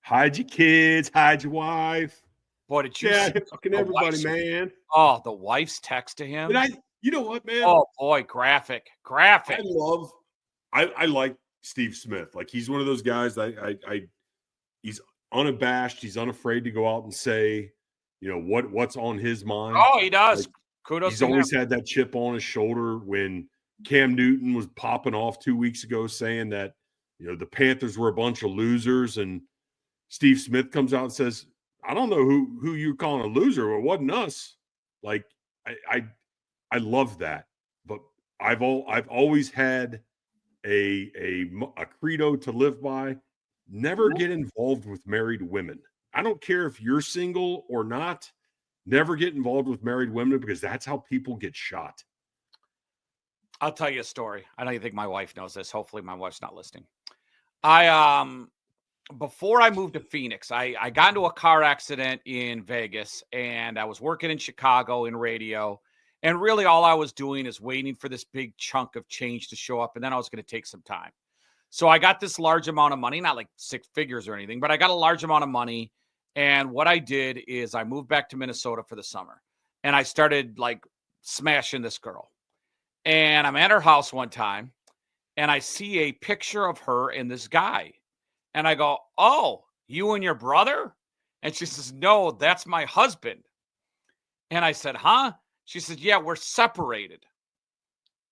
Speaker 3: Hide your kids, hide your wife.
Speaker 2: Boy, did you
Speaker 3: see fucking everybody, man.
Speaker 2: Oh, the wife's text to him.
Speaker 3: You know what, man?
Speaker 2: Oh, boy, graphic.
Speaker 3: I like Steve Smith. Like, he's one of those guys that he's unabashed. He's unafraid to go out and say, what's on his mind.
Speaker 2: Oh, he does.
Speaker 3: Like,
Speaker 2: Kudos
Speaker 3: he's
Speaker 2: to
Speaker 3: always
Speaker 2: him.
Speaker 3: had that chip on his shoulder. When Cam Newton was popping off 2 weeks ago saying that, the Panthers were a bunch of losers, and Steve Smith comes out and says, I don't know who you're calling a loser. It wasn't us. Like, I love that. But I've always had a credo to live by. Never get involved with married women. I don't care if you're single or not. Never get involved with married women, because that's how people get shot.
Speaker 2: I'll tell you a story. I don't even think my wife knows this. Hopefully my wife's not listening. Before I moved to Phoenix, I got into a car accident in Vegas, and I was working in Chicago in radio. And really all I was doing is waiting for this big chunk of change to show up. And then I was going to take some time. So I got this large amount of money, not like six figures or anything, but I got a large amount of money. And what I did is I moved back to Minnesota for the summer, and I started like smashing this girl. And I'm at her house one time, and I see a picture of her and this guy. And I go, oh, you and your brother? And she says, no, that's my husband. And I said, huh? She said, yeah, we're separated.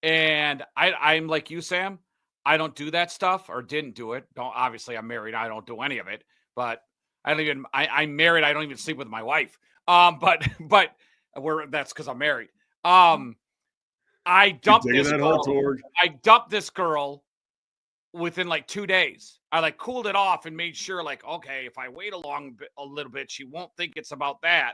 Speaker 2: And I'm like you, Sam. I don't do that stuff, or didn't do it. Obviously, I'm married. I don't do any of it. But I'm married. I don't even sleep with my wife. But that's because I'm married. I dumped this girl. I dumped this girl within like 2 days. I like cooled it off and made sure, like, okay, if I wait a little bit, she won't think it's about that.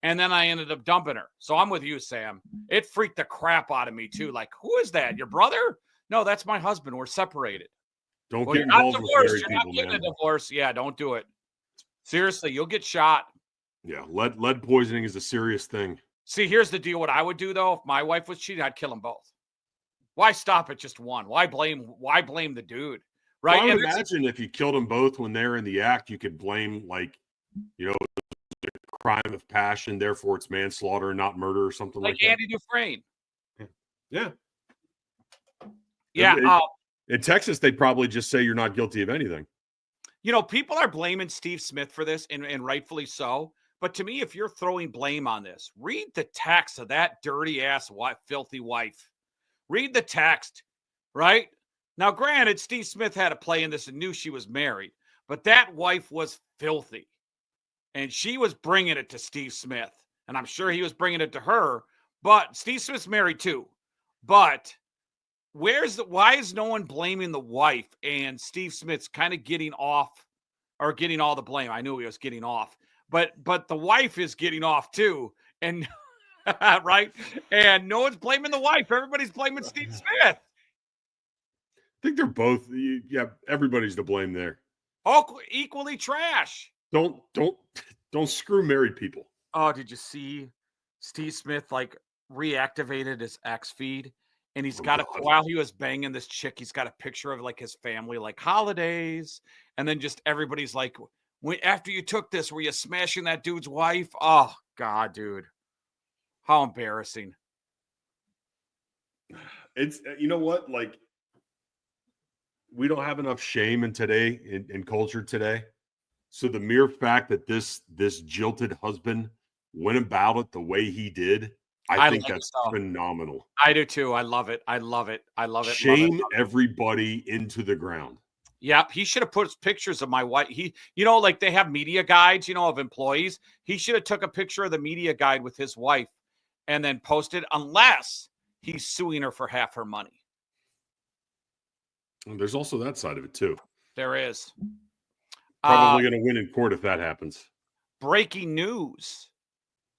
Speaker 2: And then I ended up dumping her. So I'm with you, Sam. It freaked the crap out of me too. Like, who is that? Your brother? No, that's my husband. We're separated.
Speaker 3: Don't get involved with married people,
Speaker 2: You're not getting a divorce. Yeah, don't do it. Seriously, you'll get shot.
Speaker 3: Yeah, lead poisoning is a serious thing.
Speaker 2: See, here's the deal. What I would do, though, if my wife was cheating, I'd kill them both. Why stop at just one? Why blame the dude? Right?
Speaker 3: Well, I would imagine if you killed them both when they're in the act, you could blame, like, the crime of passion, therefore it's manslaughter, not murder, or something like that.
Speaker 2: Andy Dufresne.
Speaker 3: Yeah.
Speaker 2: Yeah.
Speaker 3: In Texas, they'd probably just say you're not guilty of anything.
Speaker 2: People are blaming Steve Smith for this, and rightfully so. But to me, if you're throwing blame on this, read the text of that dirty-ass, filthy wife. Read the text, right? Now, granted, Steve Smith had a play in this and knew she was married, but that wife was filthy. And she was bringing it to Steve Smith. And I'm sure he was bringing it to her. But Steve Smith's married too. But why is no one blaming the wife, and Steve Smith's kind of getting off, or getting all the blame? I knew he was getting off, but the wife is getting off too. And right. And no one's blaming the wife. Everybody's blaming Steve Smith.
Speaker 3: I think they're both. Yeah. Everybody's to blame there.
Speaker 2: Oh, equally trash.
Speaker 3: Don't screw married people.
Speaker 2: Oh, did you see Steve Smith like reactivated his X feed? And he's got while he was banging this chick, he's got a picture of like his family, like holidays. And then just everybody's like, after you took this, were you smashing that dude's wife? Oh, God, dude. How embarrassing.
Speaker 3: It's, you know what? Like, we don't have enough shame in culture today. So the mere fact that this jilted husband went about it the way he did, I think that's phenomenal.
Speaker 2: I do too. I love it. I love it. I love it.
Speaker 3: Shame everybody into the ground.
Speaker 2: Yep. He should have put pictures of my wife. Like they have media guides, of employees. He should have took a picture of the media guide with his wife and then posted, unless he's suing her for half her money.
Speaker 3: And there's also that side of it too.
Speaker 2: There is.
Speaker 3: Probably going to win in court if that happens.
Speaker 2: Breaking news.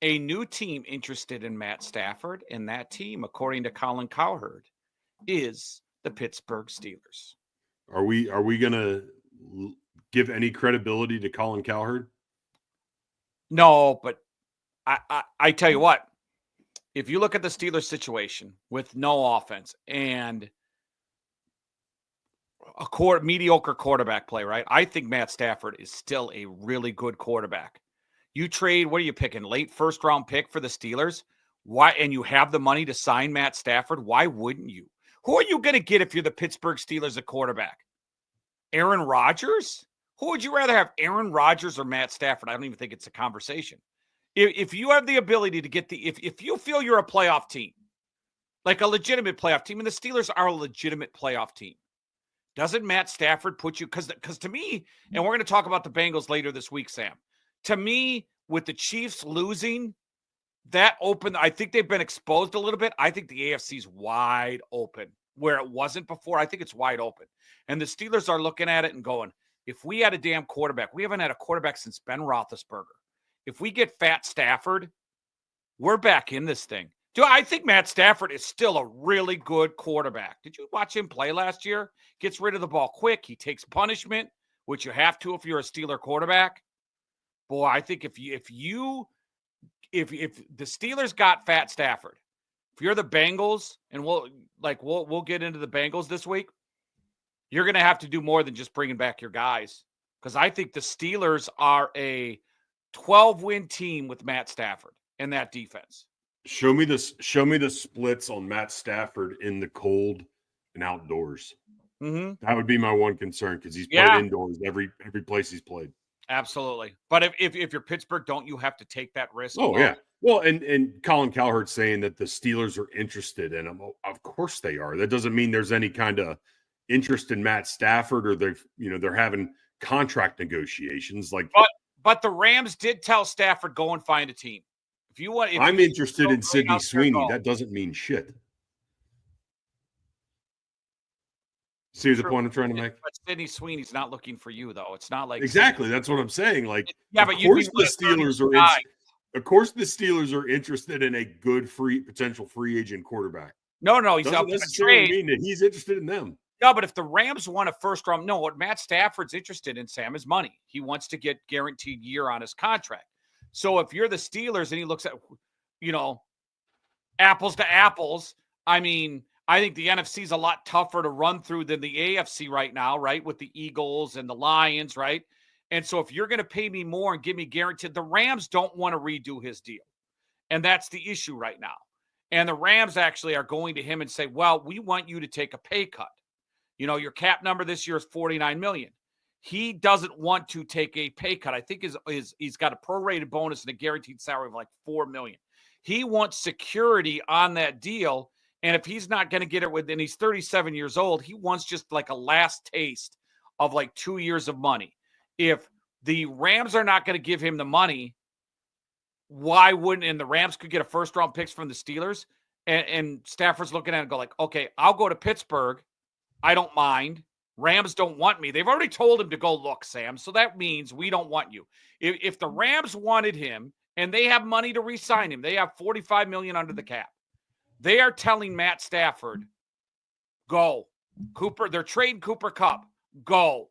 Speaker 2: A new team interested in Matt Stafford, and that team, according to Colin Cowherd, is the Pittsburgh Steelers.
Speaker 3: Are we going to give any credibility to Colin Cowherd?
Speaker 2: No, but I tell you what, if you look at the Steelers situation with no offense and a mediocre quarterback play, right? I think Matt Stafford is still a really good quarterback. You trade, what are you picking? Late first round pick for the Steelers? Why? And you have the money to sign Matt Stafford. Why wouldn't you? Who are you going to get if you're the Pittsburgh Steelers at quarterback? Aaron Rodgers? Who would you rather have, Aaron Rodgers or Matt Stafford? I don't even think it's a conversation. If you have the ability to get if you feel you're a playoff team, like a legitimate playoff team, and the Steelers are a legitimate playoff team, doesn't Matt Stafford put you, because to me, and we're going to talk about the Bengals later this week, Sam, to me, with the Chiefs losing, that open, I think they've been exposed a little bit. I think the AFC's wide open where it wasn't before. I think it's wide open. And the Steelers are looking at it and going, if we had a damn quarterback, we haven't had a quarterback since Ben Roethlisberger. If we get Fat Stafford, we're back in this thing. I think Matt Stafford is still a really good quarterback. Did you watch him play last year? Gets rid of the ball quick. He takes punishment, which you have to if you're a Steeler quarterback. Boy, I think if the Steelers got Fat Stafford, if you're the Bengals, and we'll get into the Bengals this week, you're going to have to do more than just bringing back your guys, because I think the Steelers are a 12-win team with Matt Stafford and that defense.
Speaker 3: Show me the splits on Matt Stafford in the cold and outdoors.
Speaker 2: Mm-hmm.
Speaker 3: That would be my one concern, because he's played indoors every place he's played.
Speaker 2: Absolutely. But if you're Pittsburgh, don't you have to take that risk?
Speaker 3: Oh, yeah. Well, and Colin Cowherd saying that the Steelers are interested in him. Of course they are. That doesn't mean there's any kind of interest in Matt Stafford, or they're having contract negotiations.
Speaker 2: But the Rams did tell Stafford, go and find a team.
Speaker 3: I'm interested in Sidney Sweeney. That doesn't mean shit. See the point I'm trying to make?
Speaker 2: But Sidney Sweeney's not looking for you, though. It's not like
Speaker 3: exactly. That's what I'm saying. Of
Speaker 2: but
Speaker 3: course the Steelers are. Of course, the Steelers are interested in a good potential free agent quarterback.
Speaker 2: No, he's
Speaker 3: doesn't
Speaker 2: up
Speaker 3: necessarily mean that he's interested in them.
Speaker 2: No, but if the Rams want a first round, what Matt Stafford's interested in, Sam, is money. He wants to get guaranteed year on his contract. So if you're the Steelers and he looks at, apples to apples, I mean, I think the NFC is a lot tougher to run through than the AFC right now, right? With the Eagles and the Lions, right? And so if you're going to pay me more and give me guaranteed, the Rams don't want to redo his deal. And that's the issue right now. And the Rams actually are going to him and say, well, we want you to take a pay cut. Your cap number this year is $49 million. He doesn't want to take a pay cut. I think he's got a prorated bonus and a guaranteed salary of like $4 million. He wants security on that deal. And if he's not going to get it and he's 37 years old, he wants just like a last taste of like 2 years of money. If the Rams are not going to give him the money, why wouldn't, and the Rams could get a first round picks from the Steelers, and Stafford's looking at it and go like, okay, I'll go to Pittsburgh. I don't mind. Rams don't want me. They've already told him to go look, Sam. So that means we don't want you. If the Rams wanted him and they have money to re-sign him, they have $45 million under the cap. They are telling Matt Stafford, go. They're trading Cooper Kupp. Go.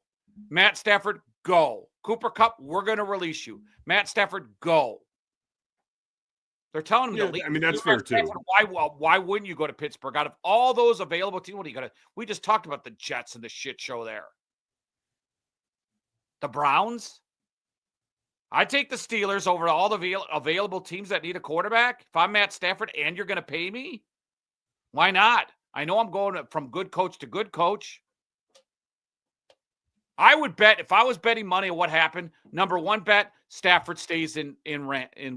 Speaker 2: Matt Stafford, go. Cooper Kupp, we're going to release you. Matt Stafford, go. They're telling him to leave.
Speaker 3: I mean, that's fair too.
Speaker 2: Why wouldn't you go to Pittsburgh? Out of all those available teams, what are you going to? We just talked about the Jets and the shit show there. The Browns? I take the Steelers over all the available teams that need a quarterback. If I'm Matt Stafford and you're going to pay me, why not? I know I'm going from good coach to good coach. I would bet, if I was betting money on what happened, number one bet, Stafford stays in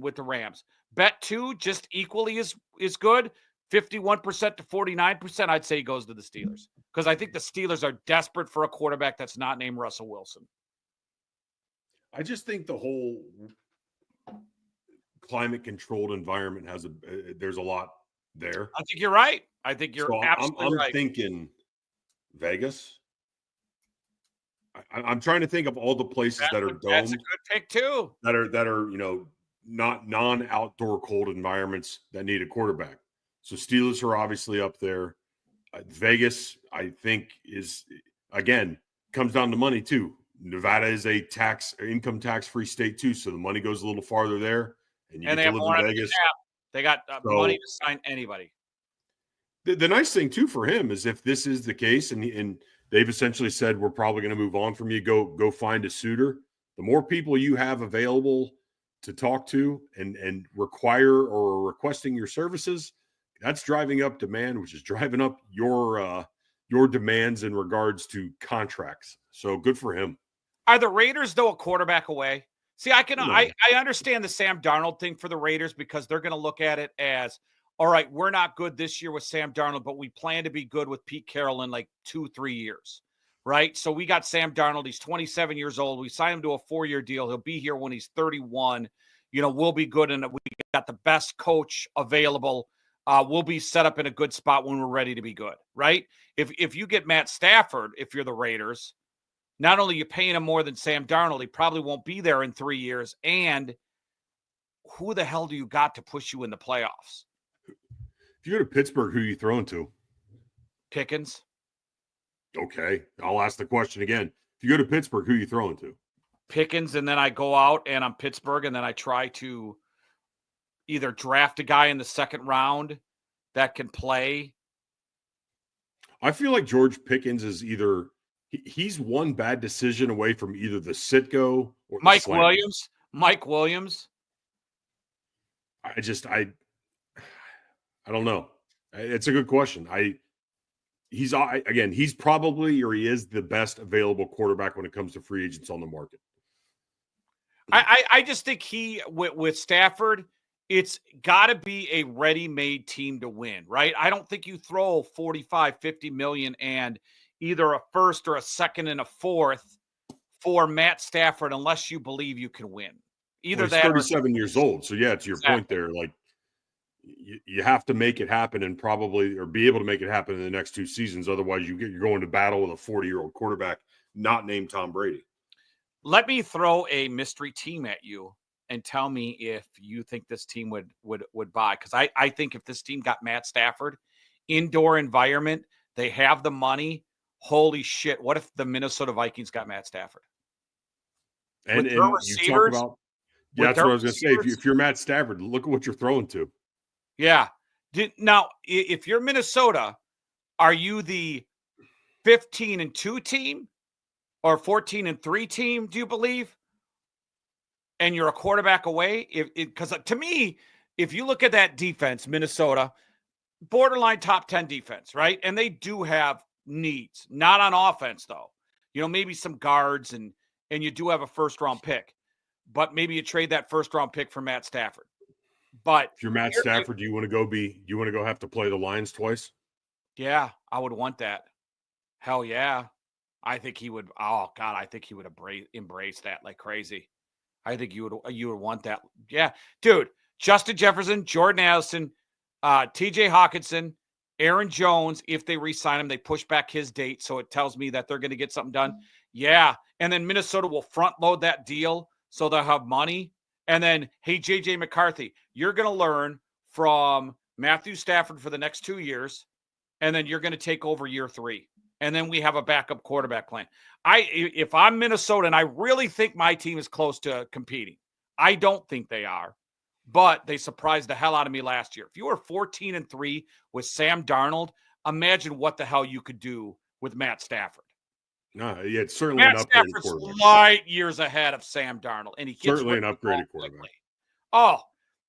Speaker 2: with the Rams. Bet two, just equally is good, 51% to 49%. I'd say he goes to the Steelers, because I think the Steelers are desperate for a quarterback that's not named Russell Wilson.
Speaker 3: I just think the whole climate-controlled environment there's a lot there.
Speaker 2: I think you're right. I think you're absolutely right.
Speaker 3: I'm thinking Vegas. I'm trying to think of all the places that are domed.
Speaker 2: That's a good pick too.
Speaker 3: That are not non-outdoor cold environments that need a quarterback. So Steelers are obviously up there. Vegas, I think, comes down to money too. Nevada is a income tax-free state too, so the money goes a little farther there. And you get to live in Vegas.
Speaker 2: They got money to sign anybody.
Speaker 3: The nice thing too for him is, if this is the case, and they've essentially said, we're probably going to move on from you, go find a suitor. The more people you have available to talk to and require or requesting your services, that's driving up demand, which is driving up your demands in regards to contracts. So good for him.
Speaker 2: Are the Raiders, though, a quarterback away? See, I understand the Sam Darnold thing for the Raiders because they're going to look at it as, all right, we're not good this year with Sam Darnold, but we plan to be good with Pete Carroll in like 2-3 years, right? So we got Sam Darnold. He's 27 years old. We signed him to a 4-year deal. He'll be here when he's 31. We'll be good, and we got the best coach available. We'll be set up in a good spot when we're ready to be good, right? If you get Matt Stafford, if you're the Raiders, not only are you paying him more than Sam Darnold, he probably won't be there in 3 years. And who the hell do you got to push you in the playoffs?
Speaker 3: If you go to Pittsburgh, who are you throwing to?
Speaker 2: Pickens.
Speaker 3: Okay, I'll ask the question again. If you go to Pittsburgh, who are you throwing to?
Speaker 2: Pickens, and then I go out and I'm Pittsburgh, and then I try to either draft a guy in the second round that can play.
Speaker 3: I feel like George Pickens is either he's one bad decision away from either the sit-go or the
Speaker 2: Mike
Speaker 3: slam.
Speaker 2: Williams. Mike Williams.
Speaker 3: I don't know. It's a good question. He's probably, or he is the best available quarterback when it comes to free agents on the market.
Speaker 2: I just think with Stafford, it's got to be a ready-made team to win, right? I don't think you throw 45, 50 million and either a first or a second and a fourth for Matt Stafford unless you believe you can win. Either
Speaker 3: he's
Speaker 2: that
Speaker 3: 37 years old. So yeah, to your point there, like you have to make it happen and probably, or be able to make it happen in the next 2 seasons. Otherwise you're going to battle with a 40-year-old quarterback not named Tom Brady.
Speaker 2: Let me throw a mystery team at you and tell me if you think this team would buy. Because I think if this team got Matt Stafford, indoor environment, they have the money. Holy shit. What if the Minnesota Vikings got Matt Stafford?
Speaker 3: And you talk about, that's what I was going to say. If you're Matt Stafford, look at what you're throwing to.
Speaker 2: Yeah. Now, if you're Minnesota, are you the 15-2 team or 14-3 team, do you believe? And you're a quarterback away? Because to me, if you look at that defense, Minnesota, borderline top 10 defense, right? And they do have needs, not on offense, though. Maybe some guards, and you do have a first-round pick. But maybe you trade that first-round pick for Matt Stafford. But
Speaker 3: if you're Matt Stafford, do you want to go have to play the Lions twice?
Speaker 2: Yeah, I would want that. Hell yeah. I think he would. Oh God, I think he would embrace that like crazy. I think you would want that. Yeah, dude. Justin Jefferson, Jordan Addison, T.J. Hawkinson, Aaron Jones. If they re-sign him, they push back his date, so it tells me that they're going to get something done. Yeah, and then Minnesota will front load that deal so they'll have money. And then, hey, J.J. McCarthy, you're going to learn from Matthew Stafford for the next 2 years, and then you're going to take over year 3. And then we have a backup quarterback plan. If I'm Minnesota, and I really think my team is close to competing. I don't think they are, but they surprised the hell out of me last year. If you were 14-3 with Sam Darnold, imagine what the hell you could do with Matt Stafford.
Speaker 3: No, yeah, it's certainly
Speaker 2: Matt
Speaker 3: an upgraded
Speaker 2: Stafford's
Speaker 3: quarterback.
Speaker 2: light years ahead of Sam Darnold, and he gets
Speaker 3: Certainly
Speaker 2: rid
Speaker 3: an
Speaker 2: of the ball
Speaker 3: upgraded quarterback.
Speaker 2: quickly. Oh,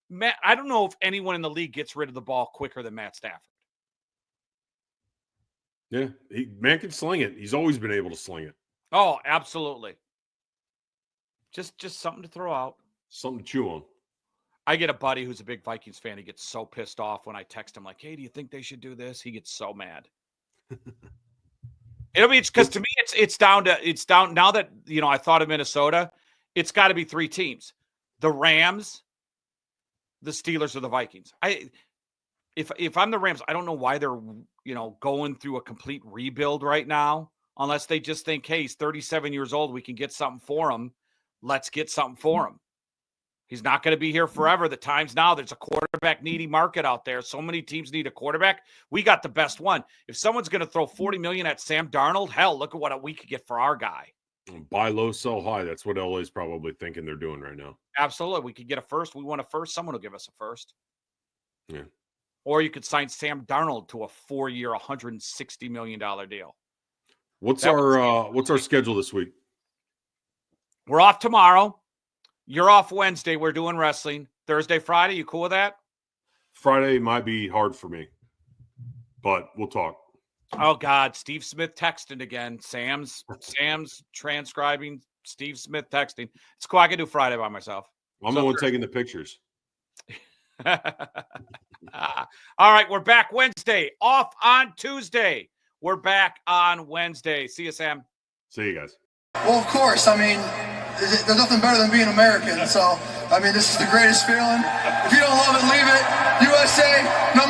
Speaker 2: Matt, I don't know if anyone in the league gets rid of the ball quicker than Matt Stafford.
Speaker 3: Yeah, man can sling it. He's always been able to sling it.
Speaker 2: Oh, absolutely. Just something to throw out.
Speaker 3: Something to chew on.
Speaker 2: I get a buddy who's a big Vikings fan. He gets so pissed off when I text him like, hey, do you think they should do this? He gets so mad. It'll be because to me, it's down now that I thought of Minnesota. It's got to be 3 teams: the Rams, the Steelers, or the Vikings. If I'm the Rams, I don't know why they're going through a complete rebuild right now, unless they just think, hey, he's 37 years old, we can get something for him. Let's get something for him. He's not going to be here forever. The time's now. There's a quarterback needy market out there. So many teams need a quarterback. We got the best one. If someone's going to throw $40 million at Sam Darnold, hell, look at what we could get for our guy.
Speaker 3: Buy low, sell high. That's what LA's probably thinking they're doing right now.
Speaker 2: Absolutely. We could get a first. We want a first. Someone will give us a first.
Speaker 3: Yeah.
Speaker 2: Or you could sign Sam Darnold to a 4-year, $160 million deal.
Speaker 3: What's our schedule this week?
Speaker 2: We're off tomorrow. You're off Wednesday. We're doing wrestling. Thursday, Friday. You cool with that?
Speaker 3: Friday might be hard for me, but we'll talk.
Speaker 2: Oh God, Steve Smith texting again. Sam's transcribing Steve Smith texting. It's cool. I can do Friday by myself.
Speaker 3: I'm the one taking the pictures.
Speaker 2: All right, we're back Wednesday. Off on Tuesday. We're back on Wednesday. See you, Sam.
Speaker 3: See you guys.
Speaker 7: Well, of course. I mean, there's nothing better than being American. So, I mean, this is the greatest feeling. If you don't love it, leave it. USA, no